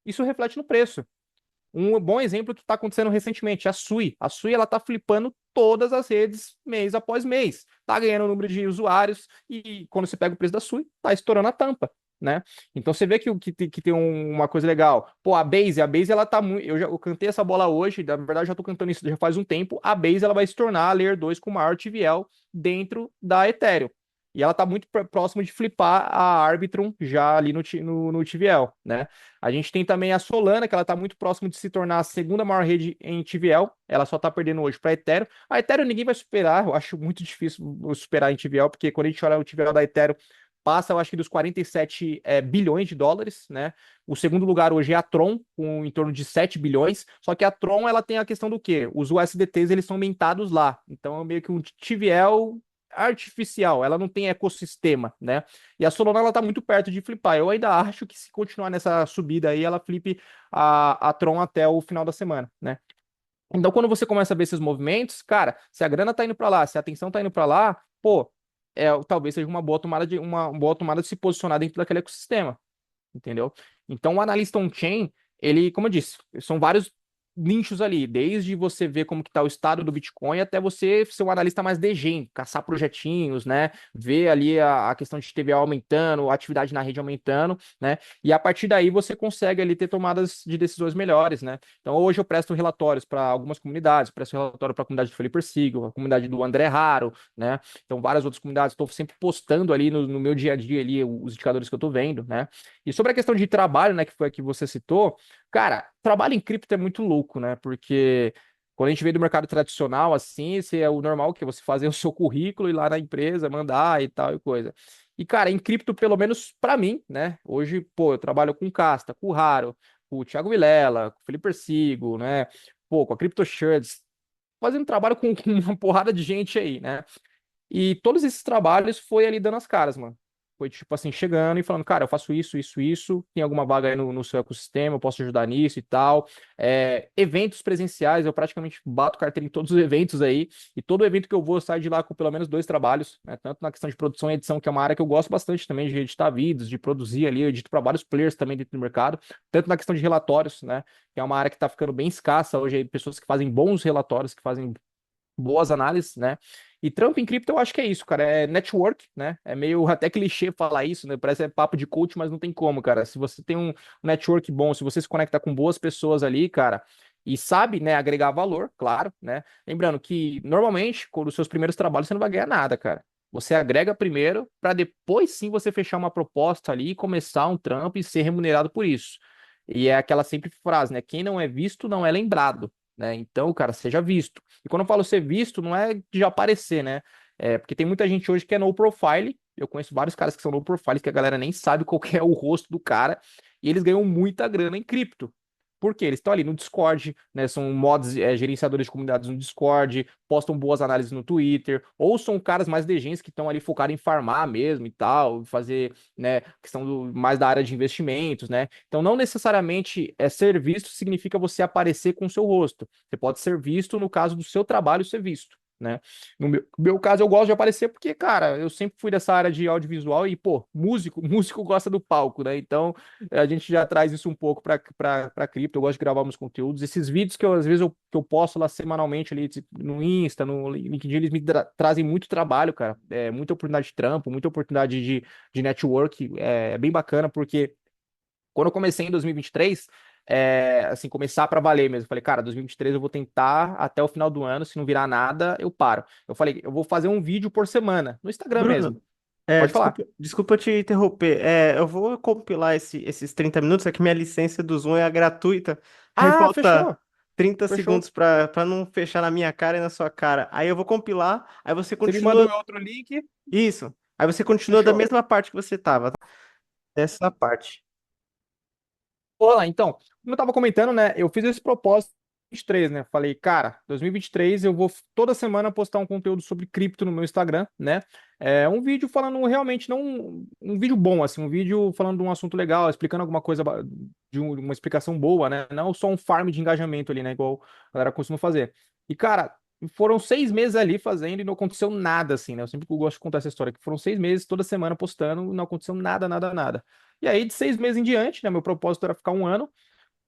isso reflete no preço. Um bom exemplo que está acontecendo recentemente, a Sui. A Sui, ela tá flipando todas as redes mês após mês. Tá ganhando número de usuários e quando você pega o preço da Sui, tá estourando a tampa, né? Então você vê que tem uma coisa legal. Pô, a Base ela tá muito. Eu cantei essa bola hoje, na verdade já tô cantando isso já faz um tempo. A Base ela vai se tornar a Layer 2 com o maior TVL dentro da Ethereum. E ela tá muito próximo de flipar a Arbitrum já ali no TVL, né? A gente tem também a Solana, que ela tá muito próximo de se tornar a segunda maior rede em TVL. Ela só tá perdendo hoje para Ethereum. A Ethereum ninguém vai superar, eu acho muito difícil superar em TVL, porque quando a gente olha o TVL da Ethereum, passa, eu acho que dos 47 bilhões de dólares, né? O segundo lugar hoje é a Tron, com em torno de 7 bilhões. Só que a Tron, ela tem a questão do quê? Os USDTs, eles são mentados lá. Então, é meio que um TVL artificial, ela não tem ecossistema, né? E a Solana, ela tá muito perto de flipar. Eu ainda acho que se continuar nessa subida aí, ela flipe a Tron até o final da semana, né? Então, quando você começa a ver esses movimentos, cara, se a grana tá indo para lá, se a atenção tá indo para lá, pô, talvez seja uma boa tomada de se posicionar dentro daquele ecossistema, entendeu? Então, o analista on-chain, ele, como eu disse, são vários nichos ali, desde você ver como que tá o estado do Bitcoin até você ser um analista mais degen, caçar projetinhos, né? Ver ali a questão de TVL aumentando, a atividade na rede aumentando, né? E a partir daí você consegue ali ter tomadas de decisões melhores, né? Então hoje eu presto relatórios para algumas comunidades, presto relatório para a comunidade do Felipe Sigo, a comunidade do André Raro, né? Então várias outras comunidades, estou sempre postando ali no meu dia a dia ali os indicadores que eu estou vendo, né? E sobre a questão de trabalho, né, que foi a que você citou, cara, trabalho em cripto é muito louco, né? Porque quando a gente vem do mercado tradicional, assim, esse é o normal que é você fazer o seu currículo, ir lá na empresa, mandar e tal e coisa. E, cara, em cripto, pelo menos pra mim, né? Hoje, pô, eu trabalho com Casta, com o Raro, com o Thiago Vilela, com o Felipe Persigo, né? Pô, com a CryptoShards, fazendo trabalho com uma porrada de gente aí, né? E todos esses trabalhos foi ali dando as caras, mano. Foi tipo assim, chegando e falando, cara, eu faço isso, isso, isso, tem alguma vaga aí no seu ecossistema, eu posso te ajudar nisso e tal. Eventos presenciais, eu praticamente bato carteira em todos os eventos aí, e todo evento que eu vou, eu saio de lá com pelo menos 2 trabalhos, né? Tanto na questão de produção e edição, que é uma área que eu gosto bastante também, de editar vídeos, de produzir ali, eu edito para vários players também dentro do mercado, tanto na questão de relatórios, né? Que é uma área que tá ficando bem escassa hoje, aí, pessoas que fazem bons relatórios, que fazem boas análises, né? E trampo em cripto eu acho que é isso, cara. É network, né? É meio até clichê falar isso, né? Parece papo de coach, mas não tem como, cara. Se você tem um network bom, se você se conecta com boas pessoas ali, cara, e sabe, né, agregar valor, claro, né? Lembrando que normalmente, com os seus primeiros trabalhos, você não vai ganhar nada, cara. Você agrega primeiro para depois sim você fechar uma proposta ali, começar um trampo e ser remunerado por isso. E é aquela sempre frase, né? Quem não é visto não é lembrado, né? Então, cara, seja visto. E quando eu falo ser visto, não é de aparecer, né? Porque tem muita gente hoje que é no profile. Eu conheço vários caras que são no profile que a galera nem sabe qual que é o rosto do cara. E eles ganham muita grana em cripto. Por quê? Eles estão ali no Discord, né? São mods, gerenciadores de comunidades no Discord, postam boas análises no Twitter, ou são caras mais degens que estão ali focados em farmar mesmo e tal, fazer, né, questão mais da área de investimentos, né? Então, não necessariamente ser visto significa você aparecer com o seu rosto. Você pode ser visto no caso do seu trabalho ser visto, né? No meu caso, eu gosto de aparecer porque, cara, eu sempre fui dessa área de audiovisual e, pô, músico gosta do palco, né? Então, a gente já traz isso um pouco para cripto. Eu gosto de gravar meus conteúdos. Esses vídeos que às vezes eu posto lá semanalmente ali tipo, no Insta, no LinkedIn, eles me trazem muito trabalho, cara. Muita oportunidade de trampo, muita oportunidade de network. É bem bacana, porque quando eu comecei em 2023, assim, começar para valer mesmo. Falei, cara, 2023 eu vou tentar até o final do ano. Se não virar nada, eu paro. Eu falei, eu vou fazer um vídeo por semana, no Instagram mesmo. Bruno, Pode falar. desculpa te interromper. Eu vou compilar esses 30 minutos, é que minha licença do Zoom é gratuita. Aí Ah, falta fechou. 30 Fechou. segundos para não fechar na minha cara e na sua cara. Aí eu vou compilar, aí você Você me manda continua. o outro link. Isso. Aí você continua da Fechou. mesma parte que você tava. Dessa parte. Olá, então, como eu tava comentando, né, eu fiz esse propósito em 2023, né? Falei, cara, 2023 eu vou toda semana postar um conteúdo sobre cripto no meu Instagram, né? Um vídeo falando realmente, não um vídeo bom, assim, um vídeo falando de um assunto legal, explicando alguma coisa uma explicação boa, né? Não só um farm de engajamento ali, né? Igual a galera costuma fazer. E, cara, foram 6 meses ali fazendo e não aconteceu nada, assim, né? Eu sempre gosto de contar essa história, que foram 6 meses toda semana postando e não aconteceu nada, nada, nada. E aí, de 6 meses em diante, né? Meu propósito era ficar um ano.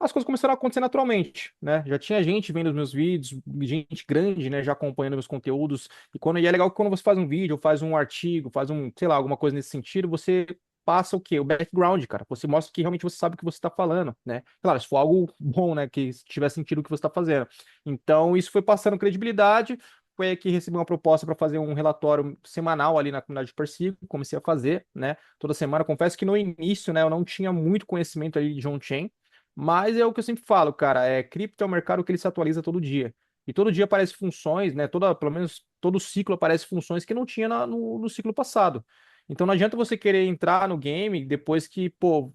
as coisas começaram a acontecer naturalmente, né? Já tinha gente vendo os meus vídeos, gente grande, né, já acompanhando meus conteúdos. E é legal que quando você faz um vídeo, ou faz um artigo, faz um, sei lá, alguma coisa nesse sentido, você passa o quê? O background, cara. Você mostra que realmente você sabe o que você está falando, né? Claro, se for algo bom, né, que tiver sentido o que você está fazendo. Então, isso foi passando credibilidade. Foi aí que recebi uma proposta para fazer um relatório semanal ali na comunidade de Persigo, comecei a fazer, né? Toda semana. Confesso que no início, né, eu não tinha muito conhecimento ali de on-chain, mas é o que eu sempre falo, cara, cripto é um mercado que ele se atualiza todo dia. E todo dia aparece funções, né? Pelo menos todo ciclo aparece funções que não tinha no ciclo passado. Então não adianta você querer entrar no game depois que, pô,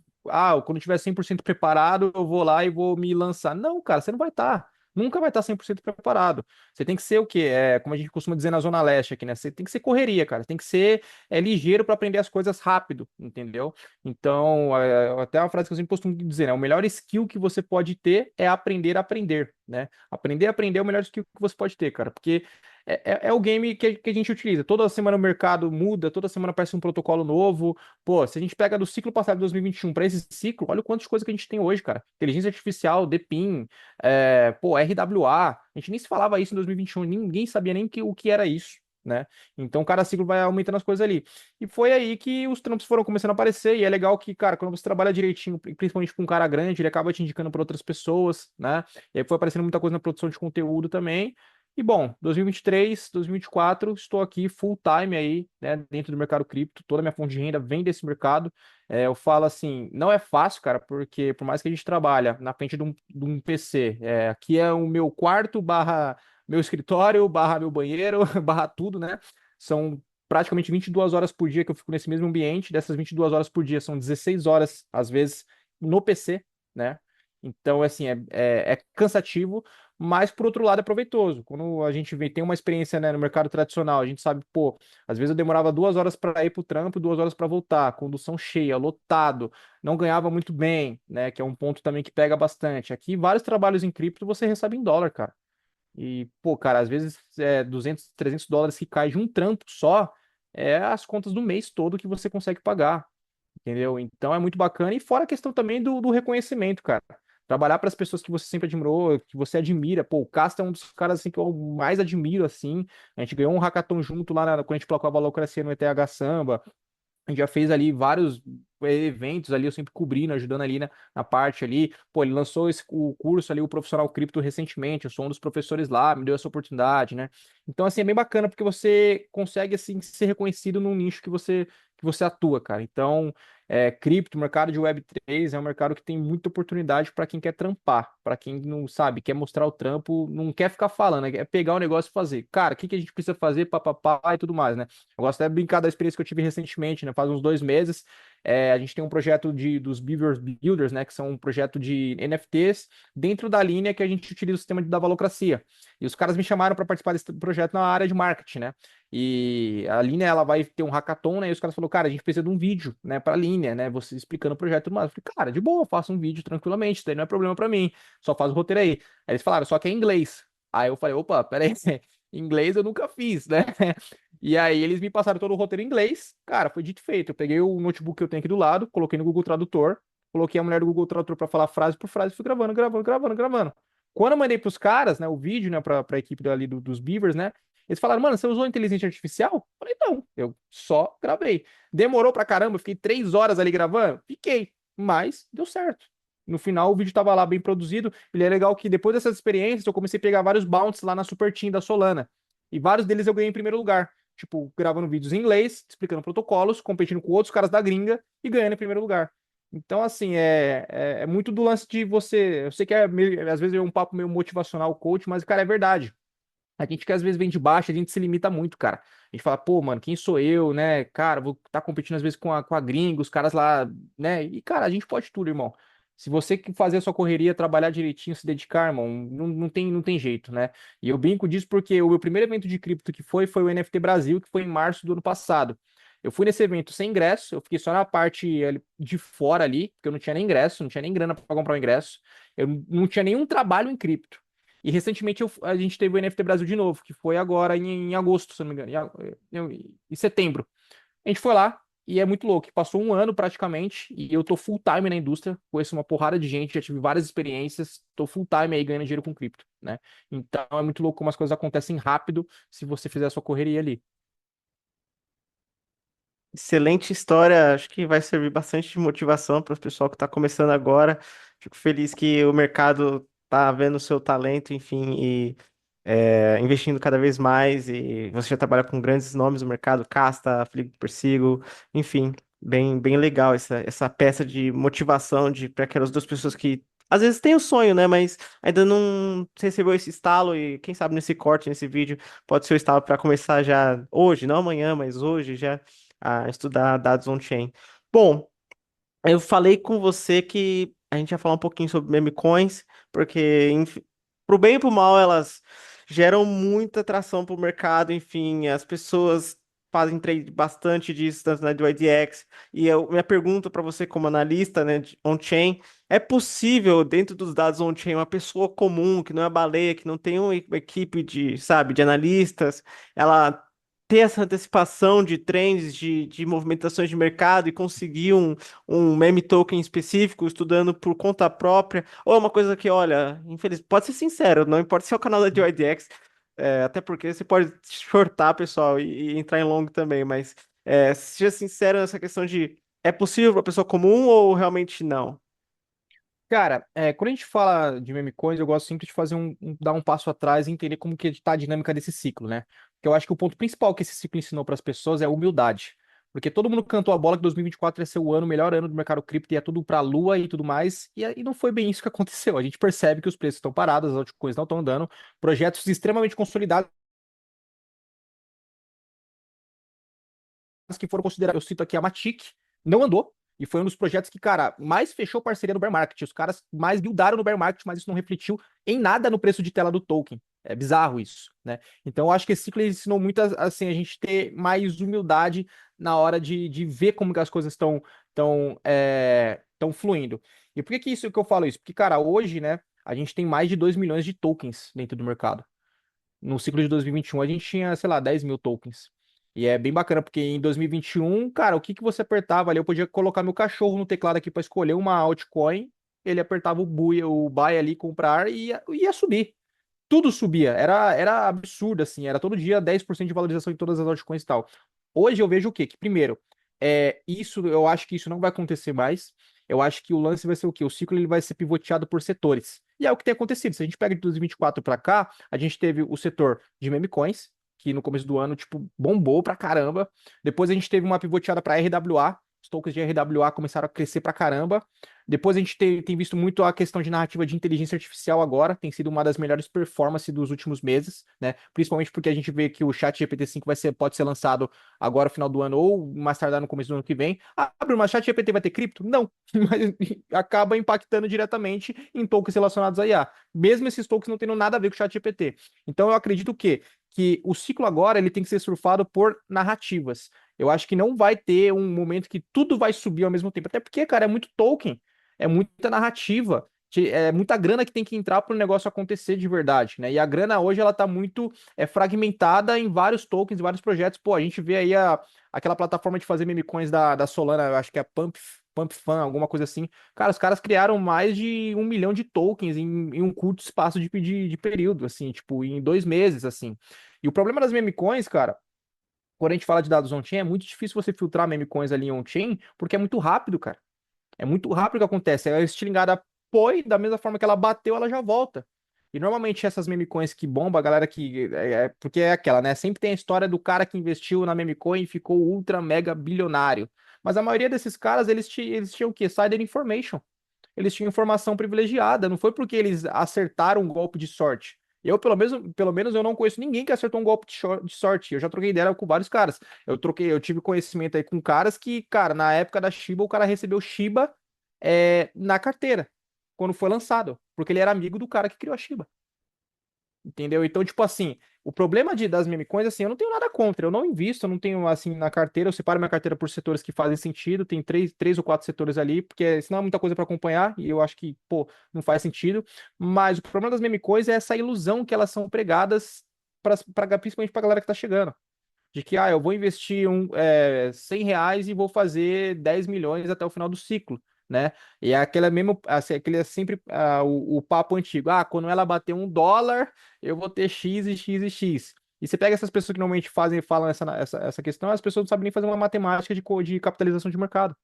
quando tiver 100% preparado, eu vou lá e vou me lançar. Não, cara, você não vai estar. Nunca vai estar 100% preparado. Você tem que ser o quê? Como a gente costuma dizer na Zona Leste aqui, né? Você tem que ser correria, cara. Tem que ser ligeiro para aprender as coisas rápido, entendeu? Então, até uma frase que eu sempre costumo dizer, né? O melhor skill que você pode ter é aprender a aprender, né? Aprender a aprender é o melhor skill que você pode ter, cara, porque é o game que a gente utiliza. Toda semana o mercado muda, toda semana aparece um protocolo novo. Pô, se a gente pega do ciclo passado de 2021 para esse ciclo, olha o quanto de coisa que a gente tem hoje, cara. Inteligência artificial, DePIN, RWA. A gente nem se falava isso em 2021, ninguém sabia nem o que era isso, né? Então, cada ciclo vai aumentando as coisas ali. E foi aí que os trampos foram começando a aparecer. E é legal que, cara, quando você trabalha direitinho, principalmente com um cara grande, ele acaba te indicando para outras pessoas, né? E aí foi aparecendo muita coisa na produção de conteúdo também. E bom, 2023, 2024, estou aqui full time aí, né, dentro do mercado cripto. Toda a minha fonte de renda vem desse mercado. Eu falo assim, não é fácil, cara, porque por mais que a gente trabalha na frente de um PC, aqui é o meu quarto barra meu escritório, barra meu banheiro, barra tudo, né? São praticamente 22 horas por dia que eu fico nesse mesmo ambiente. Dessas 22 horas por dia, são 16 horas, às vezes, no PC, né? Então, assim, é cansativo, mas por outro lado é proveitoso. Quando a gente tem uma experiência, né, no mercado tradicional, a gente sabe, pô, às vezes eu demorava 2 horas para ir pro trampo, 2 horas para voltar, condução cheia, lotado, não ganhava muito bem, né? Que é um ponto também que pega bastante. Aqui, vários trabalhos em cripto você recebe em dólar, cara. E, pô, cara, às vezes 200, 300 dólares que cai de um trampo só, é as contas do mês todo que você consegue pagar, entendeu? Então é muito bacana. E fora a questão também do reconhecimento, cara. Trabalhar para as pessoas que você sempre admirou, que você admira. Pô, o Casta é um dos caras assim, que eu mais admiro, assim. A gente ganhou um hackathon junto lá quando a gente colocou a Valocracia no ETH Samba. A gente já fez ali vários eventos ali, eu sempre cobrindo, ajudando ali na parte ali. Pô, ele lançou o curso ali, o Profissional Cripto, recentemente. Eu sou um dos professores lá, me deu essa oportunidade, né? Então, assim, é bem bacana porque você consegue, assim, ser reconhecido num nicho que você atua, cara. Então, cripto, mercado de Web3 é um mercado que tem muita oportunidade para quem quer trampar, para quem não sabe, quer mostrar o trampo, não quer ficar falando, é pegar o negócio e fazer. Cara, o que que a gente precisa fazer, papapá e tudo mais, né? Eu gosto até de brincar da experiência que eu tive recentemente, né? Faz uns 2 meses. A gente tem um projeto dos Beaver Builders, né? Que são um projeto de NFTs dentro da linha que a gente utiliza o sistema da Valocracia. E os caras me chamaram para participar desse projeto na área de marketing, né? E a linha ela vai ter um hackathon, né? E os caras falaram, cara, a gente precisa de um vídeo, né, para a linha, né? Você explicando o projeto e tudo mais. Eu falei, cara, de boa, eu faço um vídeo tranquilamente, isso daí não é problema para mim. Só faz o roteiro aí. Aí eles falaram, só que é em inglês. Aí eu falei, opa, peraí, inglês eu nunca fiz, né? E aí eles me passaram todo o roteiro em inglês. Cara, foi dito e feito. Eu peguei o notebook que eu tenho aqui do lado, coloquei no Google Tradutor, coloquei a mulher do Google Tradutor para falar frase por frase, e fui gravando, gravando, gravando, gravando. Quando eu mandei pros caras, né, o vídeo, né, pra equipe ali dos Beavers, né, eles falaram, mano, você usou inteligência artificial? Eu falei, não, eu só gravei. Demorou pra caramba, eu fiquei 3 horas ali gravando? Fiquei, mas deu certo. No final, o vídeo tava lá bem produzido. Ele é legal que depois dessas experiências, eu comecei a pegar vários bounties lá na Super Team da Solana. E vários deles eu ganhei em primeiro lugar. Tipo, gravando vídeos em inglês, explicando protocolos, competindo com outros caras da gringa e ganhando em primeiro lugar. Então, assim, é muito do lance de você. Eu sei que às vezes é um papo meio motivacional, coach, mas, cara, é verdade. A gente que às vezes vem de baixo, a gente se limita muito, cara. A gente fala, pô, mano, quem sou eu, né? Cara, vou estar competindo às vezes com a gringa, os caras lá, né? E, cara, a gente pode tudo, irmão. Se você que fazer a sua correria, trabalhar direitinho, se dedicar, irmão, não tem jeito, né? E eu brinco disso porque o meu primeiro evento de cripto que foi o NFT Brasil, que foi em março do ano passado. Eu fui nesse evento sem ingresso, eu fiquei só na parte de fora ali, porque eu não tinha nem ingresso, não tinha nem grana para comprar o ingresso. Eu não tinha nenhum trabalho em cripto. E recentemente a gente teve o NFT Brasil de novo, que foi agora em agosto, se não me engano, em setembro. A gente foi lá, E é muito louco. Passou um ano praticamente e eu tô full time na indústria. Conheço uma porrada de gente, já tive várias experiências. Tô full time aí ganhando dinheiro com cripto, né? Então é muito louco como as coisas acontecem rápido se você fizer a sua correria ali. Excelente história, acho que vai servir bastante de motivação para o pessoal que está começando agora. Fico feliz que o mercado está vendo o seu talento, enfim, e investindo cada vez mais. E você já trabalha com grandes nomes no mercado, Casta, Felipe Persigo, enfim, bem legal essa peça de motivação para aquelas duas pessoas que às vezes têm o sonho, né, mas ainda não recebeu esse estalo. E quem sabe nesse corte, nesse vídeo, pode ser o estalo para começar já hoje, não amanhã, mas hoje já a estudar dados on-chain. Bom, eu falei com você que a gente ia falar um pouquinho sobre meme coins, porque pro bem e pro mal elas geram muita atração pro mercado, enfim, as pessoas fazem trade bastante disso, tanto na do IDX. E minha pergunta para você como analista, né, de on-chain, é possível dentro dos dados on-chain uma pessoa comum, que não é baleia, que não tem uma equipe de, sabe, de analistas, ela ter essa antecipação de trends, de movimentações de mercado e conseguir um meme token específico, estudando por conta própria, ou é uma coisa que, olha, infelizmente, pode ser sincero, não importa se é o canal da DYDX, até porque você pode shortar, pessoal, e entrar em long também, mas seja sincero nessa questão de é possível para pessoa comum ou realmente não? Cara, quando a gente fala de meme coins, eu gosto sempre de fazer dar um passo atrás e entender como que tá a dinâmica desse ciclo, né? Porque eu acho que o ponto principal que esse ciclo ensinou para as pessoas é a humildade. Porque todo mundo cantou a bola que 2024 ia ser o ano, o melhor ano do mercado cripto, ia tudo pra lua e tudo mais, e não foi bem isso que aconteceu. A gente percebe que os preços estão parados, as altcoins não estão andando, projetos extremamente consolidados que foram considerados, eu cito aqui a Matic, não andou. E foi um dos projetos que, cara, mais fechou parceria no bear market. Os caras mais buildaram no bear market, mas isso não refletiu em nada no preço de tela do token. É bizarro isso, né? Então, eu acho que esse ciclo ensinou muito, assim, a gente ter mais humildade na hora de ver como que as coisas estão fluindo. E por que que isso que eu falo isso? Porque, cara, hoje, né, a gente tem mais de 2 milhões de tokens dentro do mercado. No ciclo de 2021 a gente tinha, sei lá, 10 mil tokens. E é bem bacana, porque em 2021, cara, o que que você apertava ali? Eu podia colocar meu cachorro no teclado aqui para escolher uma altcoin, ele apertava o buy ali, comprar e ia subir. Tudo subia, era absurdo, assim, era todo dia 10% de valorização em todas as altcoins e tal. Hoje eu vejo o quê? Que primeiro, isso, eu acho que isso não vai acontecer mais. Eu acho que o lance vai ser o quê? O ciclo ele vai ser pivoteado por setores. E é o que tem acontecido. Se a gente pega de 2024 para cá, a gente teve o setor de meme coins, que no começo do ano, tipo, bombou pra caramba. Depois a gente teve uma pivoteada para RWA. Os tokens de RWA começaram a crescer pra caramba. Depois a gente tem visto muito a questão de narrativa de inteligência artificial agora, tem sido uma das melhores performances dos últimos meses, né? Principalmente porque a gente vê que o chat GPT-5 pode ser lançado agora no final do ano ou mais tardar no começo do ano que vem. Ah, Bruno, mas chat GPT vai ter cripto? Não, mas acaba impactando diretamente em tokens relacionados a IA, mesmo esses tokens não tendo nada a ver com o chat GPT. Então eu acredito que o ciclo agora ele tem que ser surfado por narrativas. Eu acho que não vai ter um momento que tudo vai subir ao mesmo tempo, até porque, cara, é muito token. É muita narrativa, é muita grana que tem que entrar para o negócio acontecer de verdade, né? E a grana hoje ela tá muito fragmentada em vários tokens, vários projetos. Pô, a gente vê aí aquela plataforma de fazer meme coins da Solana, eu acho que é Pump Fan, alguma coisa assim. Cara, os caras criaram mais de 1 milhão de tokens em um curto espaço de período, assim, tipo, em 2 meses, assim. E o problema das meme coins, cara, quando a gente fala de dados on-chain, é muito difícil você filtrar meme coins ali em on-chain, porque é muito rápido, cara. É muito rápido o que acontece. A estilingada põe, da mesma forma que ela bateu, ela já volta. E normalmente essas meme coins que bomba, a galera que. Porque é aquela, né? Sempre tem a história do cara que investiu na meme coin e ficou ultra mega bilionário. Mas a maioria desses caras, eles tinham o quê? Cider information. Eles tinham informação privilegiada. Não foi porque eles acertaram um golpe de sorte. Eu, pelo menos, eu não conheço ninguém que acertou um golpe de sorte. Eu já troquei ideia com vários caras. Eu tive conhecimento aí com caras que, cara, na época da Shiba, o cara recebeu Shiba na carteira, quando foi lançado, porque ele era amigo do cara que criou a Shiba. Entendeu? Então, tipo assim, o problema das meme coins, assim, eu não tenho nada contra, eu não invisto, eu não tenho, assim, na carteira, eu separo minha carteira por setores que fazem sentido, tem três ou quatro setores ali, porque senão é muita coisa para acompanhar, e eu acho que, pô, não faz sentido, mas o problema das meme coins é essa ilusão que elas são pregadas, principalmente pra galera que tá chegando. de que eu vou investir R$ 100 e vou fazer 10 milhões até o final do ciclo, né? E é aquele mesmo, assim, aquele é sempre o papo antigo. Quando ela bater $1, eu vou ter X e X e X. E você pega essas pessoas que normalmente falam essa questão, as pessoas não sabem nem fazer uma matemática de capitalização de mercado.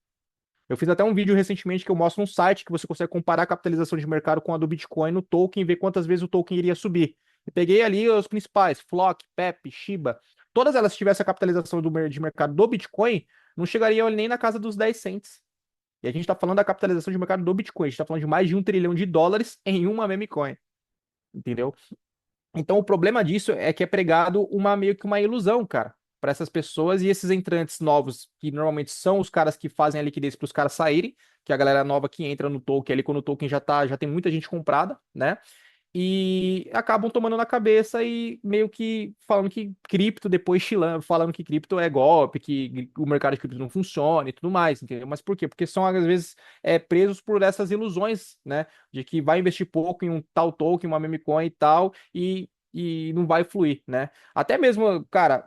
Eu fiz até um vídeo recentemente que eu mostro um site que você consegue comparar a capitalização de mercado com a do Bitcoin no token e ver quantas vezes o token iria subir. Eu peguei ali os principais, Flock, Pepe, Shiba. Todas elas, se tivessem a capitalização de mercado do Bitcoin, não chegariam nem na casa dos 10 cents. E a gente está falando da capitalização de mercado do Bitcoin. A gente está falando de mais de US$ 1 trilhão em uma meme coin. Entendeu? Então, o problema disso é que é pregado meio que uma ilusão, cara, para essas pessoas e esses entrantes novos, que normalmente são os caras que fazem a liquidez para os caras saírem, que é a galera nova que entra no token ali quando o token já tem muita gente comprada, né? E acabam tomando na cabeça e meio que falando que cripto, depois chilando, falando que cripto é golpe, que o mercado de cripto não funciona e tudo mais, entendeu? Mas por quê? Porque são, às vezes, presos por essas ilusões, né? De que vai investir pouco em um tal token, uma meme coin e tal, e não vai fluir, né? Até mesmo, cara,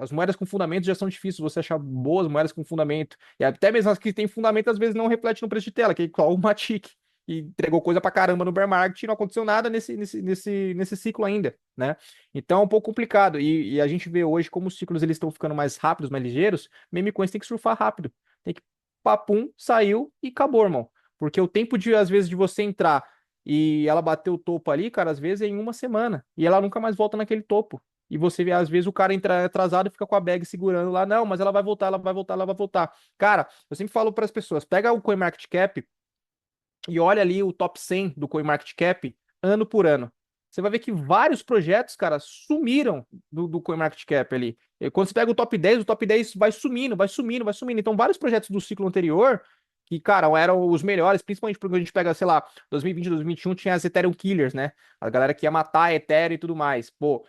as moedas com fundamento já são difíceis você achar boas moedas com fundamento. E até mesmo as que têm fundamento, às vezes, não refletem no preço de tela, que é igual o Matic e entregou coisa pra caramba no bear market e não aconteceu nada nesse ciclo ainda, né? Então é um pouco complicado. E a gente vê hoje como os ciclos eles estão ficando mais rápidos, mais ligeiros. Meme coins tem que surfar rápido. Tem que papum, saiu e acabou, irmão. Porque o tempo de, às vezes, de você entrar e ela bater o topo ali, cara, às vezes é em uma semana. E ela nunca mais volta naquele topo. E você vê, às vezes, o cara entra atrasado e fica com a bag segurando lá. Não, mas ela vai voltar, ela vai voltar, ela vai voltar. Cara, eu sempre falo para as pessoas: pega o CoinMarketCap e olha ali o top 100 do CoinMarketCap ano por ano. Você vai ver que vários projetos, cara, sumiram do CoinMarketCap ali. E quando você pega o top 10 vai sumindo, vai sumindo, vai sumindo. Então, vários projetos do ciclo anterior, que, cara, eram os melhores, principalmente porque a gente pega, sei lá, 2020, 2021, tinha as Ethereum Killers, né? A galera que ia matar a Ethereum e tudo mais. Pô,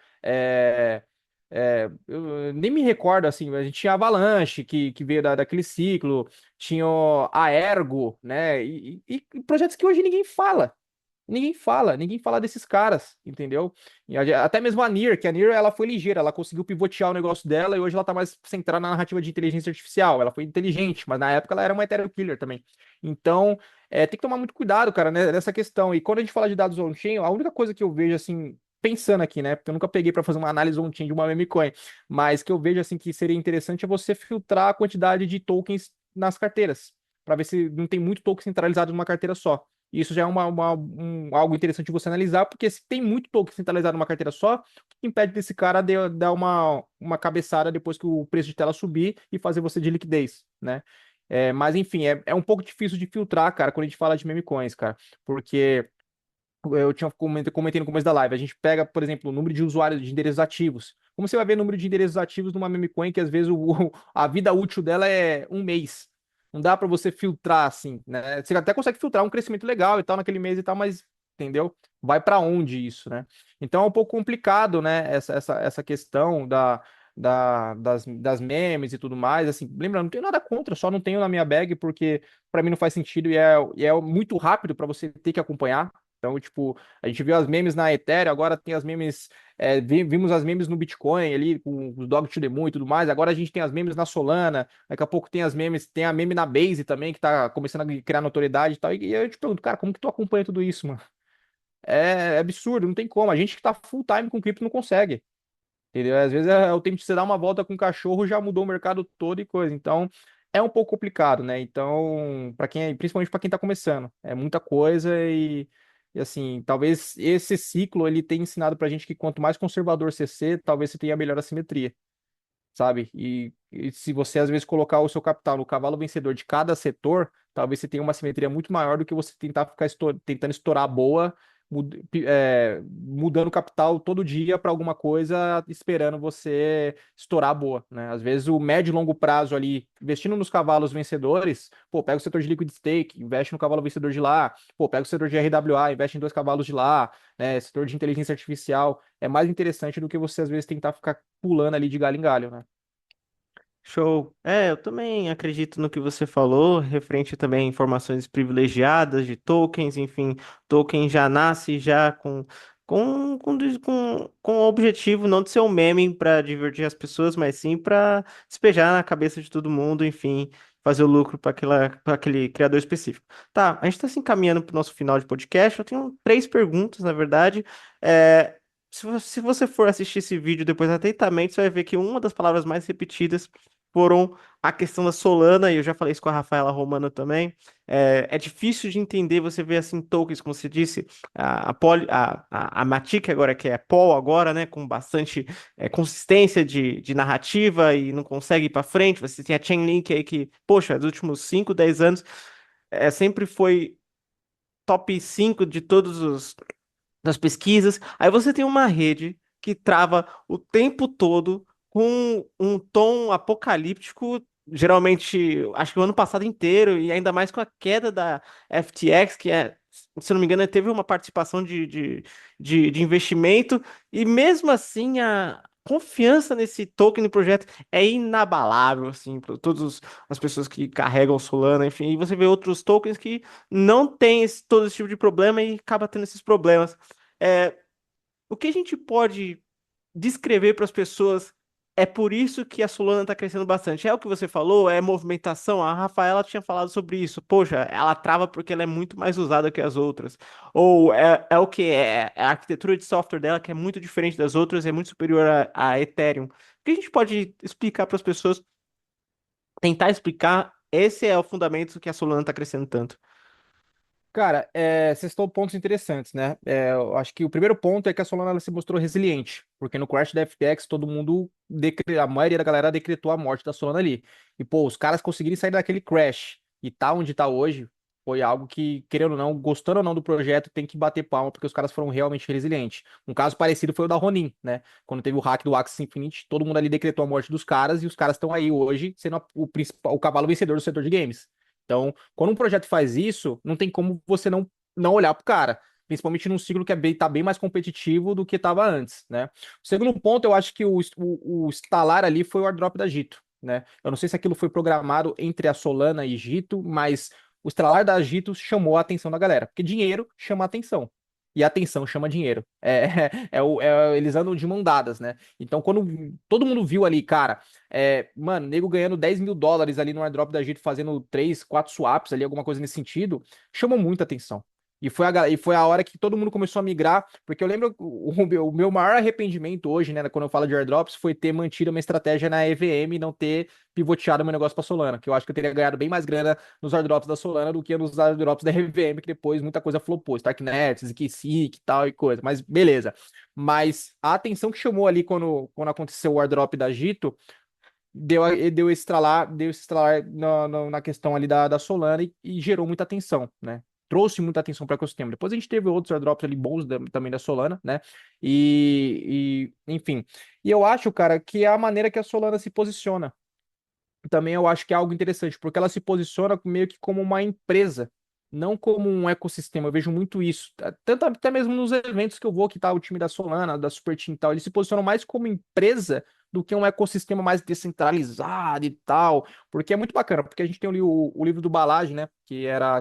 eu nem me recordo, assim, a gente tinha a Avalanche, que veio daquele ciclo, tinha a Ergo, né? E projetos que hoje ninguém fala. Ninguém fala desses caras, entendeu? Até mesmo a Near, que a Near ela foi ligeira, ela conseguiu pivotear o negócio dela e hoje ela tá mais centrada na narrativa de inteligência artificial. Ela foi inteligente, mas na época ela era uma Ethereum Killer também. Então, tem que tomar muito cuidado, cara, né, nessa questão. E quando a gente fala de dados on-chain, a única coisa que eu vejo, assim, pensando aqui, né, porque eu nunca peguei para fazer uma análise on-chain de uma meme coin, mas que eu vejo, assim, que seria interessante é você filtrar a quantidade de tokens nas carteiras, para ver se não tem muito token centralizado numa carteira só. Isso já é algo interessante de você analisar, porque se tem muito token centralizado numa carteira só, o que impede desse cara de dar uma cabeçada depois que o preço de tela subir e fazer você de liquidez, né? Mas enfim, é um pouco difícil de filtrar, cara, quando a gente fala de meme coins, cara, porque eu tinha comentei no começo da live, a gente pega, por exemplo, o número de usuários de endereços ativos. Como você vai ver o número de endereços ativos numa meme coin que às vezes a vida útil dela é um mês. Não dá para você filtrar assim, né? Você até consegue filtrar um crescimento legal e tal naquele mês e tal, mas entendeu? Vai para onde isso, né? Então é um pouco complicado, né? Essa questão das memes e tudo mais. Assim, lembrando, não tenho nada contra, só não tenho na minha bag porque para mim não faz sentido e é muito rápido para você ter que acompanhar. Então, tipo, a gente viu as memes na Ethereum, agora tem as memes, vimos as memes no Bitcoin ali, com os Dog to the Moon e tudo mais, agora a gente tem as memes na Solana, daqui a pouco tem as memes, tem a meme na Base também, que tá começando a criar notoriedade e tal, e eu te pergunto, cara, como que tu acompanha tudo isso, mano? É absurdo, não tem como, a gente que tá full time com cripto não consegue, entendeu? Às vezes é o tempo de você dar uma volta com o cachorro, já mudou o mercado todo e coisa, então é um pouco complicado, né? Então, para quem, principalmente para quem tá começando, é muita coisa e assim, talvez esse ciclo ele tenha ensinado pra gente que quanto mais conservador você ser, talvez você tenha melhor assimetria, sabe? E se você às vezes colocar o seu capital no cavalo vencedor de cada setor, talvez você tenha uma assimetria muito maior do que você tentar ficar tentando estourar a boa, mudando capital todo dia para alguma coisa, esperando você estourar a boa, né? Às vezes o médio e longo prazo ali, investindo nos cavalos vencedores, pô, pega o setor de liquid stake, investe no cavalo vencedor de lá, pô, pega o setor de RWA, investe em dois cavalos de lá, né? Setor de inteligência artificial, é mais interessante do que você às vezes tentar ficar pulando ali de galho em galho, né? Show. Eu também acredito no que você falou, referente também a informações privilegiadas de tokens, enfim, token já nasce já com o objetivo não de ser um meme para divertir as pessoas, mas sim para despejar na cabeça de todo mundo, enfim, fazer o lucro para aquele criador específico. Tá, a gente está se encaminhando para o nosso final de podcast. Eu tenho três perguntas, na verdade. É, se você for assistir esse vídeo depois atentamente, você vai ver que uma das palavras mais repetidas foram a questão da Solana, e eu já falei isso com a Rafaela Romano também. É difícil de entender, você vê assim tokens, como você disse, a Matic agora, que é Pol agora, né, com bastante consistência de narrativa e não consegue ir para frente. Você tem a Chainlink aí que, poxa, nos últimos 5 10 anos sempre foi top 5 de todos os das pesquisas. Aí você tem uma rede que trava o tempo todo com um tom apocalíptico, geralmente, acho que o ano passado inteiro, e ainda mais com a queda da FTX, que se não me engano, teve uma participação de investimento, e mesmo assim a confiança nesse token no projeto é inabalável, assim, para todas as pessoas que carregam Solana, enfim, e você vê outros tokens que não tem todo esse tipo de problema e acaba tendo esses problemas. É, o que a gente pode descrever para as pessoas é por isso que a Solana está crescendo bastante. É o que você falou, é movimentação. A Rafaela tinha falado sobre isso. Poxa, ela trava porque ela é muito mais usada que as outras. Ou é o que? É a arquitetura de software dela que é muito diferente das outras, é muito superior a Ethereum. O que a gente pode explicar para as pessoas, tentar explicar? Esse é o fundamento que a Solana está crescendo tanto. Cara, vocês estão pontos interessantes, né? Eu acho que o primeiro ponto é que a Solana ela se mostrou resiliente, porque no crash da FTX todo mundo, a maioria da galera decretou a morte da Solana ali. E, pô, os caras conseguiram sair daquele crash e tá onde tá hoje, foi algo que, querendo ou não, gostando ou não do projeto, tem que bater palma, porque os caras foram realmente resilientes. Um caso parecido foi o da Ronin, né? Quando teve o hack do Axie Infinity, todo mundo ali decretou a morte dos caras e os caras estão aí hoje sendo o principal, o cavalo vencedor do setor de games. Então, quando um projeto faz isso, não tem como você não olhar pro cara. Principalmente num ciclo que tá bem mais competitivo do que estava antes, né? O segundo ponto, eu acho que o estalar ali foi o airdrop da Gito, né? Eu não sei se aquilo foi programado entre a Solana e Gito, mas o estalar da Gito chamou a atenção da galera, porque dinheiro chama a atenção. E a atenção chama dinheiro. Eles andam de mão dadas, né? Então, quando todo mundo viu ali, cara, mano, nego ganhando US$ 10.000 ali no airdrop da Gito, fazendo 3, 4 swaps ali, alguma coisa nesse sentido, chamou muita atenção. E foi a hora que todo mundo começou a migrar, porque eu lembro o meu maior arrependimento hoje, né, quando eu falo de airdrops, foi ter mantido uma estratégia na EVM e não ter pivoteado meu negócio para Solana, que eu acho que eu teria ganhado bem mais grana nos airdrops da Solana do que nos airdrops da EVM, que depois muita coisa flopou, Starknet, ZKSeek e tal e coisa, mas beleza. Mas a atenção que chamou ali quando aconteceu o airdrop da Gito, deu esse estralar na questão ali da Solana e gerou muita atenção, né? Trouxe muita atenção para o ecossistema. Depois a gente teve outros airdrops ali bons também da Solana, né? Enfim. E eu acho, cara, que é a maneira que a Solana se posiciona. Também eu acho que é algo interessante, porque ela se posiciona meio que como uma empresa, não como um ecossistema. Eu vejo muito isso. Tanto até mesmo nos eventos que eu vou, que tá o time da Solana, da Super Team e tal, eles se posicionam mais como empresa do que um ecossistema mais descentralizado e tal. Porque é muito bacana, porque a gente tem ali o livro do Balazs, né?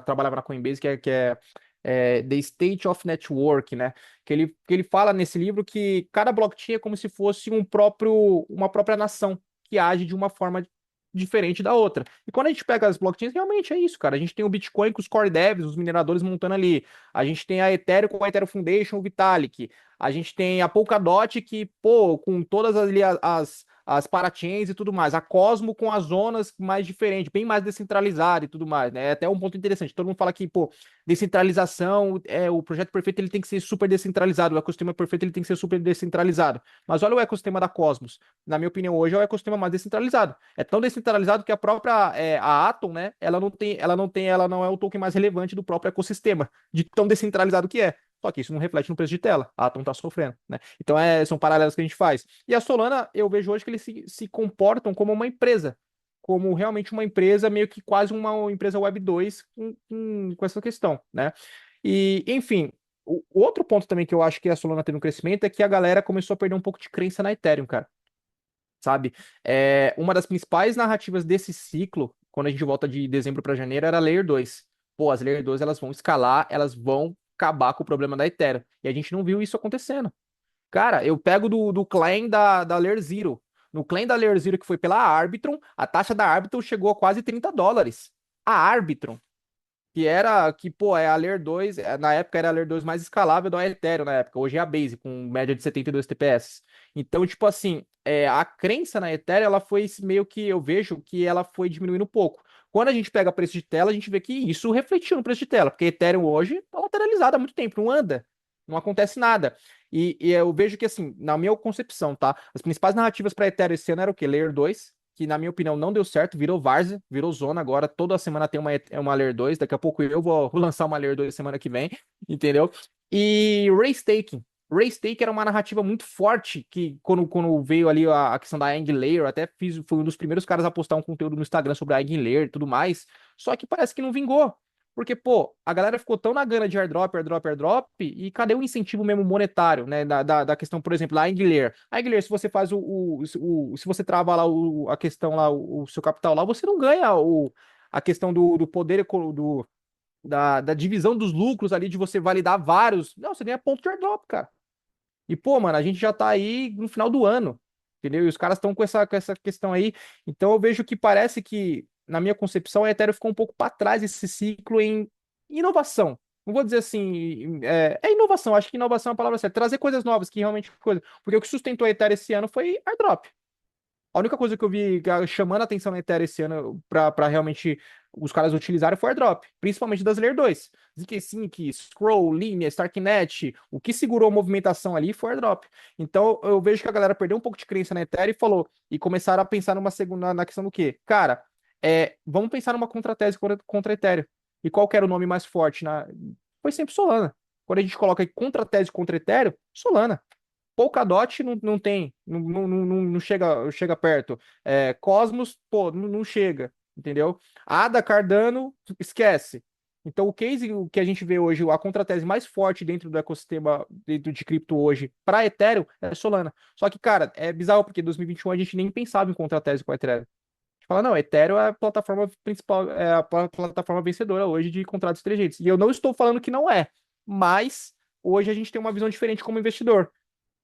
Trabalhava na Coinbase, que é The State of Network, né? Que ele fala nesse livro que cada blockchain é como se fosse uma própria nação que age de uma forma diferente da outra. E quando a gente pega as blockchains, realmente é isso, cara. A gente tem o Bitcoin com os core devs, os mineradores montando ali. A gente tem a Ethereum com a Ethereum Foundation, o Vitalik. A gente tem a Polkadot que, pô, com todas ali as parachains e tudo mais. A Cosmo com as zonas mais diferentes, bem mais descentralizada e tudo mais, né? É até um ponto interessante. Todo mundo fala que, pô, descentralização, o projeto perfeito ele tem que ser super descentralizado, o ecossistema perfeito ele tem que ser super descentralizado. Mas olha o ecossistema da Cosmos. Na minha opinião, hoje é o ecossistema mais descentralizado. É tão descentralizado que a própria a Atom, né? Ela não é o token mais relevante do próprio ecossistema, de tão descentralizado que é. Só que isso não reflete no preço de tela. A Atom tá sofrendo, né? Então são paralelos que a gente faz. E a Solana, eu vejo hoje que eles se comportam como uma empresa. Como realmente uma empresa, meio que quase uma empresa Web 2 com essa questão, né? E, enfim, o outro ponto também que eu acho que a Solana teve um crescimento é que a galera começou a perder um pouco de crença na Ethereum, cara, sabe? Uma das principais narrativas desse ciclo, quando a gente volta de dezembro para janeiro, era a Layer 2. Pô, as Layer 2 elas vão escalar, elas vão acabar com o problema da Ethereum. E a gente não viu isso acontecendo. Cara, eu pego do claim da Layer Zero. No claim da Layer Zero que foi pela Arbitrum, a taxa da Arbitrum chegou a quase US$ 30. A Arbitrum, pô, é a Layer 2, na época era a Layer 2 mais escalável da Ethereum na época, hoje é a Base, com média de 72 TPS. Então, tipo assim, a crença na Ethereum, ela foi meio que, eu vejo que ela foi diminuindo um pouco. Quando a gente pega preço de tela, a gente vê que isso refletiu no preço de tela, porque Ethereum hoje tá lateralizada há muito tempo, não anda, não acontece nada. E eu vejo que, assim, na minha concepção, tá? As principais narrativas para Ethereum esse ano era o quê? Layer 2, que na minha opinião não deu certo, virou várzea, virou zona agora, toda semana tem uma Layer 2, daqui a pouco eu vou lançar uma Layer 2 semana que vem, entendeu? E Raystaking. Raystaking era uma narrativa muito forte, que quando veio ali a questão da Eigenlayer, até fui um dos primeiros caras a postar um conteúdo no Instagram sobre a Eigenlayer e tudo mais, só que parece que não vingou. Porque, pô, a galera ficou tão na gana de airdrop, airdrop, airdrop, e cadê o incentivo mesmo monetário, né? Da questão, por exemplo, da Angular. A Angular, se você faz se você trava lá a questão lá, o seu capital lá, você não ganha a questão do poder, da divisão dos lucros ali, de você validar vários. Não, você ganha ponto de airdrop, cara. E, pô, mano, a gente já tá aí no final do ano, entendeu? E os caras estão com essa questão aí. Então eu vejo que parece que, na minha concepção, a Ethereum ficou um pouco para trás esse ciclo em inovação. Não vou dizer assim, é inovação, acho que inovação é a palavra certa. Trazer coisas novas, que realmente coisa. Porque o que sustentou a Ethereum esse ano foi airdrop. A única coisa que eu vi chamando a atenção na Ethereum esse ano pra realmente os caras utilizarem foi airdrop, principalmente das Layer 2. ZK-Sync, Scroll, Linea, Starknet, o que segurou a movimentação ali foi airdrop. Então eu vejo que a galera perdeu um pouco de crença na Ethereum e começaram a pensar numa segunda, na questão do quê? Cara, vamos pensar numa contratese contra a Ethereum. E qual que era o nome mais forte? Foi sempre Solana. Quando a gente coloca aí contratese contra Ethereum, Solana. Polkadot não tem, não chega perto. Cosmos, pô, não chega, entendeu? ADA, Cardano, esquece. Então, o case que a gente vê hoje, a contratese mais forte dentro do ecossistema, dentro de cripto hoje, para Ethereum, é Solana. Só que, cara, é bizarro, porque em 2021 a gente nem pensava em contratese com Ethereum. A gente fala, não, Ethereum é a plataforma principal, é a plataforma vencedora hoje de contratos inteligentes. E eu não estou falando que não é, mas hoje a gente tem uma visão diferente como investidor.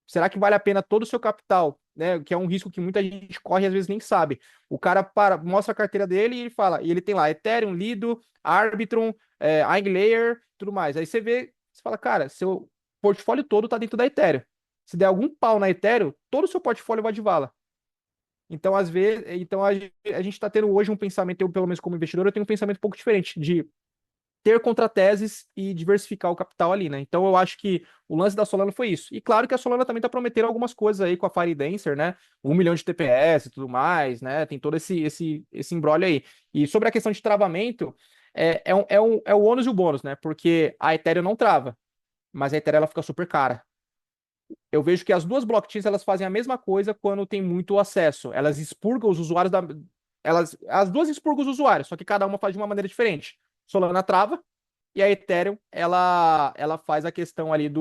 Será que vale a pena todo o seu capital, né? Que é um risco que muita gente corre e às vezes nem sabe. O cara mostra a carteira dele e ele fala, e ele tem lá Ethereum, Lido, Arbitrum, Eigenlayer, tudo mais. Aí você vê, você fala, cara, seu portfólio todo tá dentro da Ethereum. Se der algum pau na Ethereum, todo o seu portfólio vai de vala. Então, às vezes, a gente está tendo hoje um pensamento, eu, pelo menos como investidor, eu tenho um pensamento um pouco diferente de ter contrateses e diversificar o capital ali, né? Então eu acho que o lance da Solana foi isso. E claro que a Solana também tá prometendo algumas coisas aí com a Fire Dancer, né? 1 milhão de TPS e tudo mais, né? Tem todo esse imbróglio aí. E sobre a questão de travamento, é o ônus e o bônus, né? Porque a Ethereum não trava, mas a Ethereum ela fica super cara. Eu vejo que as duas blockchains elas fazem a mesma coisa quando tem muito acesso. Elas expurgam os usuários as duas expurgam os usuários, só que cada uma faz de uma maneira diferente. Solana trava e a Ethereum ela faz a questão ali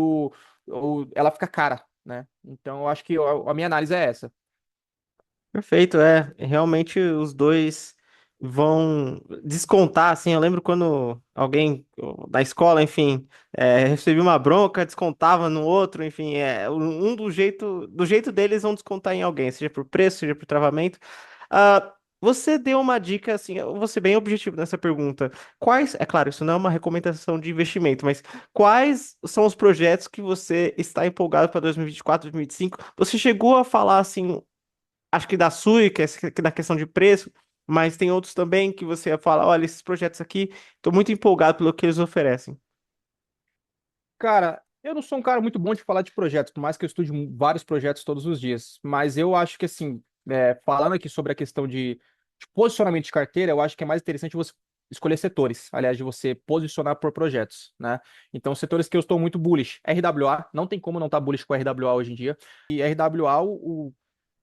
ela fica cara, né? Então eu acho que a minha análise é essa. Perfeito, é. Realmente os dois vão descontar, assim. Eu lembro quando alguém da escola, enfim, recebia uma bronca, descontava no outro, enfim, do jeito deles vão descontar em alguém, seja por preço, seja por travamento. Você deu uma dica, assim, eu vou ser bem objetivo nessa pergunta. É claro, isso não é uma recomendação de investimento, mas quais são os projetos que você está empolgado para 2024, 2025? Você chegou a falar, assim, acho que da Sui, que é da questão de preço, mas tem outros também que você fala, olha, esses projetos aqui, estou muito empolgado pelo que eles oferecem. Cara, eu não sou um cara muito bom de falar de projetos, por mais que eu estude vários projetos todos os dias. Mas eu acho que, assim, falando aqui sobre a questão de posicionamento de carteira, eu acho que é mais interessante você escolher setores, aliás, de você posicionar por projetos, né? Então, setores que eu estou muito bullish. RWA, não tem como não estar bullish com RWA hoje em dia. E RWA, o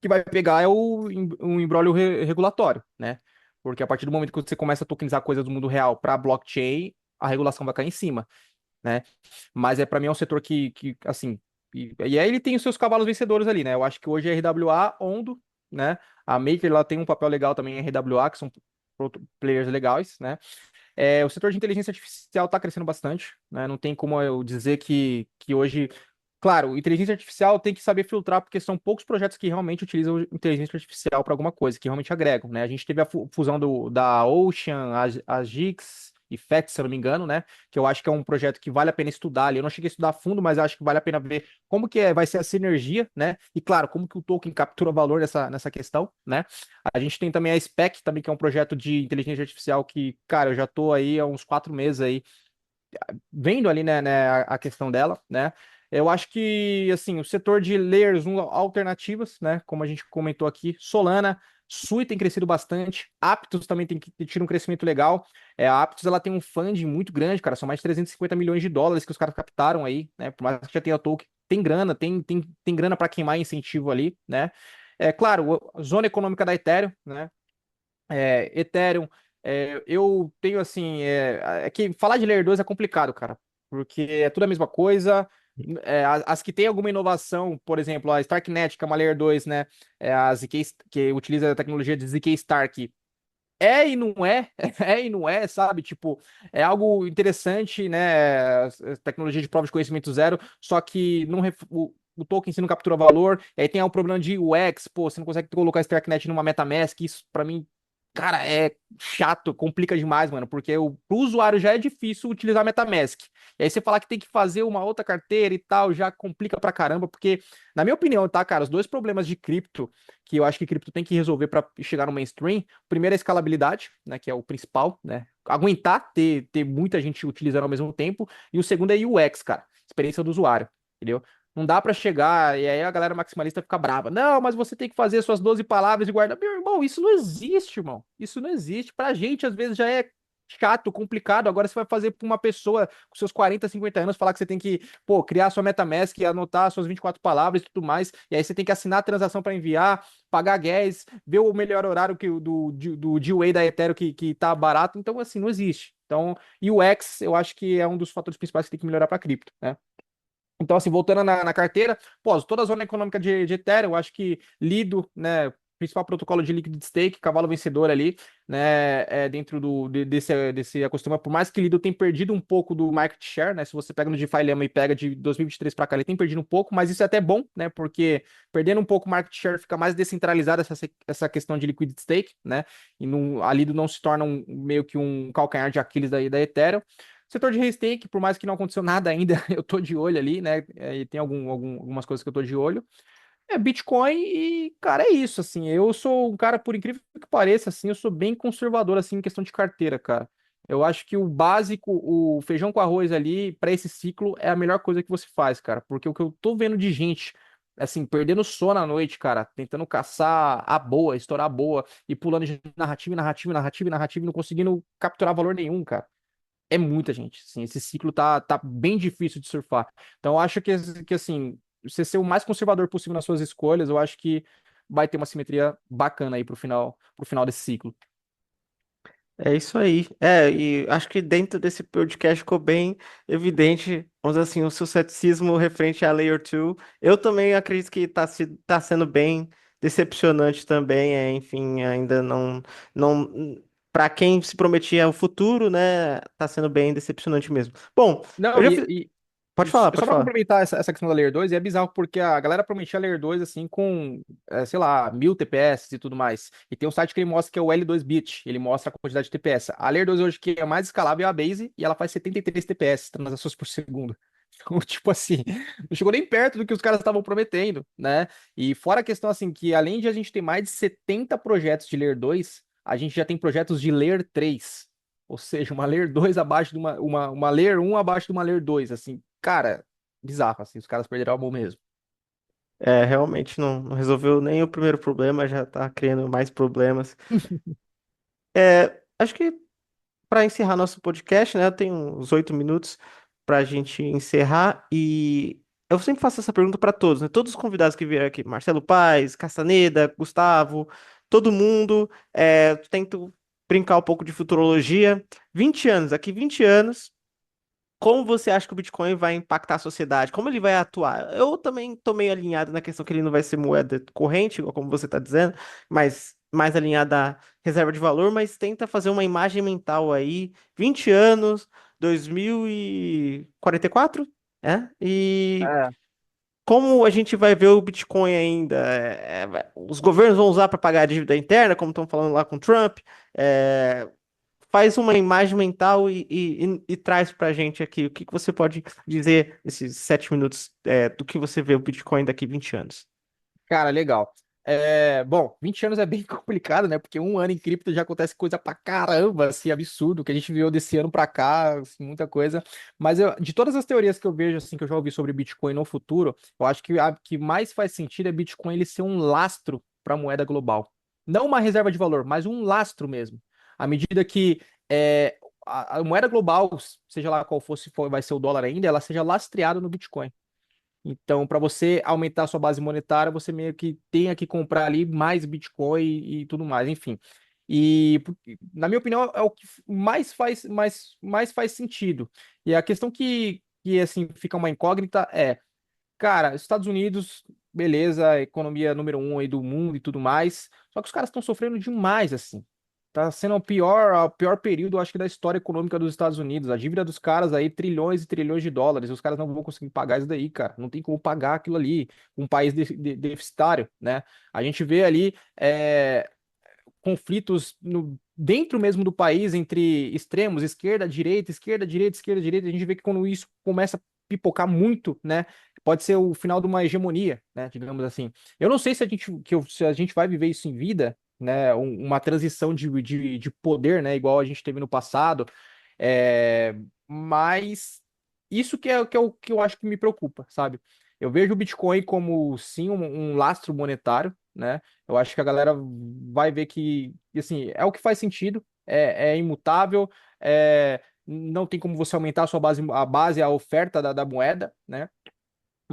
que vai pegar é um imbróglio regulatório, né? Porque a partir do momento que você começa a tokenizar coisas do mundo real para blockchain, a regulação vai cair em cima, né? Mas para mim é um setor que assim, e aí ele tem os seus cavalos vencedores ali, né? Eu acho que hoje a RWA, Ondo, né? A Maker ela tem um papel legal também em RWA, que são players legais, né? O setor de inteligência artificial está crescendo bastante, né? Não tem como eu dizer que hoje. Claro, inteligência artificial tem que saber filtrar, porque são poucos projetos que realmente utilizam inteligência artificial para alguma coisa, que realmente agregam, né? A gente teve a fusão da Ocean, a Gix e FET, se eu não me engano, né? Que eu acho que é um projeto que vale a pena estudar ali. Eu não cheguei a estudar a fundo, mas eu acho que vale a pena ver como que vai ser a sinergia, né? E claro, como que o token captura valor nessa questão, né? A gente tem também a Spec, também, que é um projeto de inteligência artificial que, cara, eu já tô aí há uns 4 meses aí vendo ali, né, a questão dela, né? Eu acho que, assim, o setor de layers 1 alternativas, né, como a gente comentou aqui, Solana, Sui tem crescido bastante, Aptos também tem tido um crescimento legal. A Aptos, ela tem um funding muito grande, cara, são mais de 350 milhões de dólares que os caras captaram aí, né, por mais que já tenha token, tem grana, tem grana para queimar incentivo ali, né? Claro, a zona econômica da Ethereum, né? Ethereum, eu tenho assim, é que falar de Layer 2 é complicado, cara, porque é tudo a mesma coisa. As que tem alguma inovação, por exemplo, a Starknet, que é uma Layer 2, né? A ZK, que utiliza a tecnologia de ZK Stark. É e não é, é e não é, sabe? Tipo, é algo interessante, né? Tecnologia de prova de conhecimento zero, só que não o token em si não captura valor. E aí tem o problema de UX, pô, você não consegue colocar Starknet numa MetaMask, isso pra mim, cara, é chato, complica demais, mano, porque pro usuário já é difícil utilizar MetaMask. E aí você falar que tem que fazer uma outra carteira e tal, já complica pra caramba, porque, na minha opinião, tá, cara, os dois problemas de cripto que eu acho que cripto tem que resolver para chegar no mainstream. O primeiro é a escalabilidade, né, que é o principal, né? Aguentar ter muita gente utilizando ao mesmo tempo. E o segundo é UX, cara, experiência do usuário, entendeu? Não dá para chegar e aí a galera maximalista fica brava. Não, mas você tem que fazer suas 12 palavras e guardar. Meu irmão, isso não existe, irmão. Isso não existe. Pra gente, às vezes, já é chato, complicado. Agora você vai fazer pra uma pessoa com seus 40, 50 anos falar que você tem que, pô, criar sua MetaMask, anotar suas 24 palavras e tudo mais. E aí você tem que assinar a transação para enviar, pagar gas, ver o melhor horário do Dewey da Ethereum que tá barato. Então, assim, não existe. Então, e o X, eu acho que é um dos fatores principais que tem que melhorar para cripto, né? Então, assim, voltando na carteira, pô, toda a zona econômica de Ethereum, eu acho que Lido, né, principal protocolo de liquid stake, cavalo vencedor ali, né, dentro desse ecossistema, por mais que Lido tenha perdido um pouco do market share, né, se você pega no DeFi Lama e pega de 2023 para cá, ele tem perdido um pouco, mas isso é até bom, né, porque perdendo um pouco o market share fica mais descentralizada essa questão de liquid stake, né, e a Lido não se torna meio que um calcanhar de Aquiles da Ethereum. Setor de restake, por mais que não aconteceu nada ainda, eu tô de olho ali, né? E tem algumas coisas que eu tô de olho. Bitcoin e, cara, é isso, assim. Eu sou um cara, por incrível que pareça, assim, eu sou bem conservador, assim, em questão de carteira, cara. Eu acho que o básico, o feijão com arroz ali, pra esse ciclo, é a melhor coisa que você faz, cara. Porque o que eu tô vendo de gente, assim, perdendo sono à noite, cara, tentando caçar a boa, estourar a boa, e pulando de narrativa, em narrativa, em narrativa, em narrativa, e não conseguindo capturar valor nenhum, cara, é muita gente. Assim, esse ciclo tá bem difícil de surfar. Então, eu acho que assim, você ser o mais conservador possível nas suas escolhas, eu acho que vai ter uma simetria bacana aí pro final desse ciclo. É isso aí. E acho que dentro desse podcast ficou bem evidente, vamos dizer assim, o seu ceticismo referente à Layer 2. Eu também acredito que tá sendo bem decepcionante também. Enfim, ainda não, para quem se prometia o futuro, né, tá sendo bem decepcionante mesmo. Bom, eu Não, já fiz. Pode falar, só pode pra falar. complementar essa questão da Layer 2, é bizarro porque a galera prometia a Layer 2 assim com, sei lá, 1000 TPS e tudo mais. E tem um site que ele mostra que é o L2Bit, ele mostra a quantidade de TPS. A Layer 2 hoje que é mais escalável é a Base e ela faz 73 TPS, transações por segundo. Então, tipo assim, não chegou nem perto do que os caras estavam prometendo, né? E fora a questão assim que além de a gente ter mais de 70 projetos de Layer 2, a gente já tem projetos de Layer 3. Ou seja, uma Layer 2 abaixo de uma Layer 1 abaixo de uma Layer 2, assim. Cara, bizarro, assim, os caras perderam a mão mesmo. Realmente não resolveu nem o primeiro problema, já tá criando mais problemas. Acho que para encerrar nosso podcast, né? Tem uns 8 minutos para a gente encerrar e eu sempre faço essa pergunta para todos, né? Todos os convidados que vieram aqui, Marcelo Paes, Castaneda, Gustavo, todo mundo, tento brincar um pouco de futurologia. 20 anos, daqui 20 anos, como você acha que o Bitcoin vai impactar a sociedade? Como ele vai atuar? Eu também tô meio alinhado na questão que ele não vai ser moeda corrente, igual como você está dizendo, mas mais alinhada à reserva de valor, mas tenta fazer uma imagem mental aí, 20 anos, 2044, e É. como a gente vai ver o Bitcoin ainda? Os governos vão usar para pagar a dívida interna, como estão falando lá com o Trump. É, faz uma imagem mental e traz para a gente aqui o que que você pode dizer esses 7 minutos do que você vê o Bitcoin daqui 20 anos. Cara, legal. Bom, 20 anos é bem complicado, né? Porque um ano em cripto já acontece coisa pra caramba, assim, absurdo, que a gente viu desse ano pra cá, assim, muita coisa. Mas de todas as teorias que eu vejo, assim, que eu já ouvi sobre Bitcoin no futuro, eu acho que a que mais faz sentido é Bitcoin ele ser um lastro para a moeda global. Não uma reserva de valor, mas um lastro mesmo. À medida que a moeda global, seja lá qual for, se for, vai ser o dólar ainda, ela seja lastreada no Bitcoin. Então, para você aumentar a sua base monetária, você meio que tenha que comprar ali mais Bitcoin e tudo mais, enfim. Na minha opinião, é o que mais faz sentido. E a questão que assim, fica uma incógnita é, cara, Estados Unidos, beleza, economia número um aí do mundo e tudo mais, só que os caras estão sofrendo demais, assim. Tá sendo o pior período, eu acho que, da história econômica dos Estados Unidos. A dívida dos caras aí, trilhões e trilhões de dólares. Os caras não vão conseguir pagar isso daí, cara. Não tem como pagar aquilo ali. Um país deficitário, né? A gente vê ali conflitos dentro mesmo do país entre extremos, esquerda, direita, esquerda, direita, esquerda, direita. A gente vê que quando isso começa a pipocar muito, né? Pode ser o final de uma hegemonia, né? Digamos assim. Eu não sei se a gente vai viver isso em vida, né? Uma transição de poder, né? Igual a gente teve no passado. Mas isso que é o que eu acho que me preocupa, sabe? Eu vejo o Bitcoin como sim um lastro monetário, né? Eu acho que a galera vai ver que assim, é o que faz sentido, é imutável, não tem como você aumentar a oferta da moeda, né?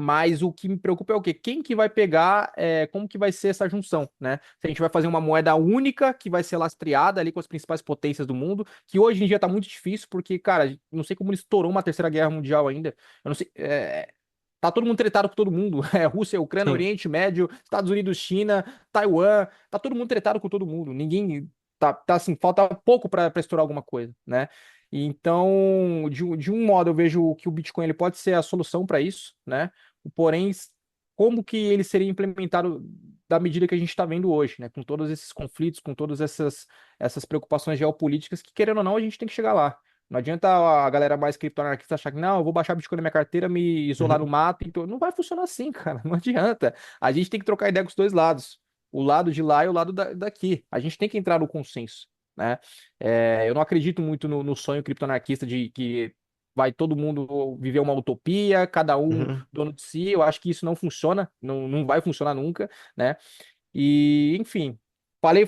Mas o que me preocupa é o quê? Quem que vai pegar, como que vai ser essa junção, né? Se a gente vai fazer uma moeda única que vai ser lastreada ali com as principais potências do mundo, que hoje em dia tá muito difícil, porque, cara, não sei como ele estourou uma terceira guerra mundial ainda. Eu não sei. Tá todo mundo tretado com todo mundo. Rússia, Ucrânia, Sim. Oriente Médio, Estados Unidos, China, Taiwan. Tá todo mundo tretado com todo mundo. Ninguém. Tá assim, falta pouco para estourar alguma coisa, né? Então, de um modo, eu vejo que o Bitcoin ele pode ser a solução para isso, né? Porém, como que ele seria implementado da medida que a gente está vendo hoje, né? Com todos esses conflitos, com todas essas preocupações geopolíticas, que querendo ou não, a gente tem que chegar lá. Não adianta a galera mais criptoanarquista achar que não, eu vou baixar Bitcoin na minha carteira, me isolar no Uhum. mato, então não vai funcionar assim, cara. Não adianta. A gente tem que trocar ideia com os dois lados. O lado de lá e o lado daqui. A gente tem que entrar no consenso, né? Eu não acredito muito no sonho criptoanarquista de que vai todo mundo viver uma utopia, cada um Uhum. dono de si. Eu acho que isso não funciona, não vai funcionar nunca, né? E, enfim, falei,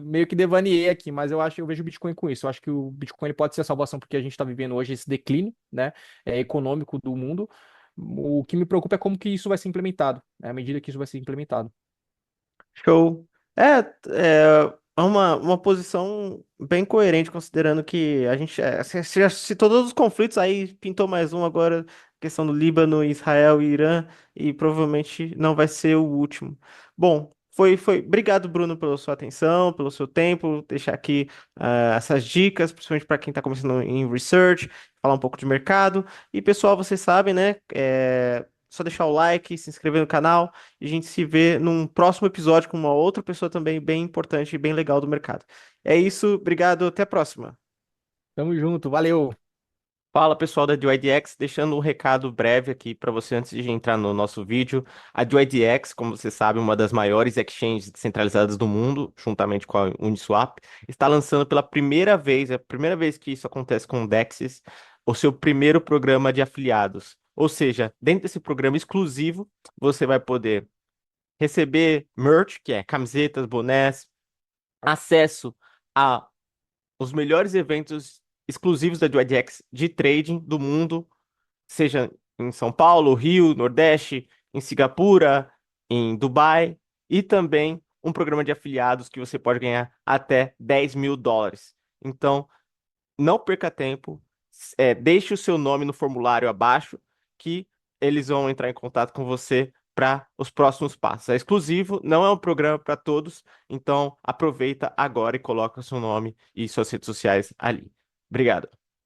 meio que devaneei aqui, mas eu vejo o Bitcoin com isso. Eu acho que o Bitcoin ele pode ser a salvação porque a gente está vivendo hoje esse declínio, né, econômico do mundo. O que me preocupa é como que isso vai ser implementado, né, à medida que isso vai ser implementado. Show. É uma posição bem coerente, considerando que a gente se todos os conflitos aí pintou mais um agora, questão do Líbano, Israel e Irã, e provavelmente não vai ser o último. Bom, foi. Obrigado, Bruno, pela sua atenção, pelo seu tempo, deixar aqui essas dicas, principalmente para quem está começando em research, falar um pouco de mercado. E pessoal, vocês sabem, né? Só deixar o like, se inscrever no canal. E a gente se vê num próximo episódio com uma outra pessoa também bem importante e bem legal do mercado. É isso, obrigado, até a próxima. Tamo junto, valeu. Fala pessoal da DYDX, deixando um recado breve aqui para você antes de entrar no nosso vídeo. A DYDX, como você sabe, uma das maiores exchanges descentralizadas do mundo, juntamente com a Uniswap, está lançando pela primeira vez, é a primeira vez que isso acontece com o DEXs, o seu primeiro programa de afiliados. Ou seja, dentro desse programa exclusivo, você vai poder receber merch, que é camisetas, bonés, acesso a os melhores eventos exclusivos da DuadX de trading do mundo, seja em São Paulo, Rio, Nordeste, em Singapura, em Dubai, e também um programa de afiliados que você pode ganhar até US$ 10.000. Então, não perca tempo, deixe o seu nome no formulário abaixo, que eles vão entrar em contato com você para os próximos passos. É exclusivo, não é um programa para todos, então aproveita agora e coloca seu nome e suas redes sociais ali. Obrigado.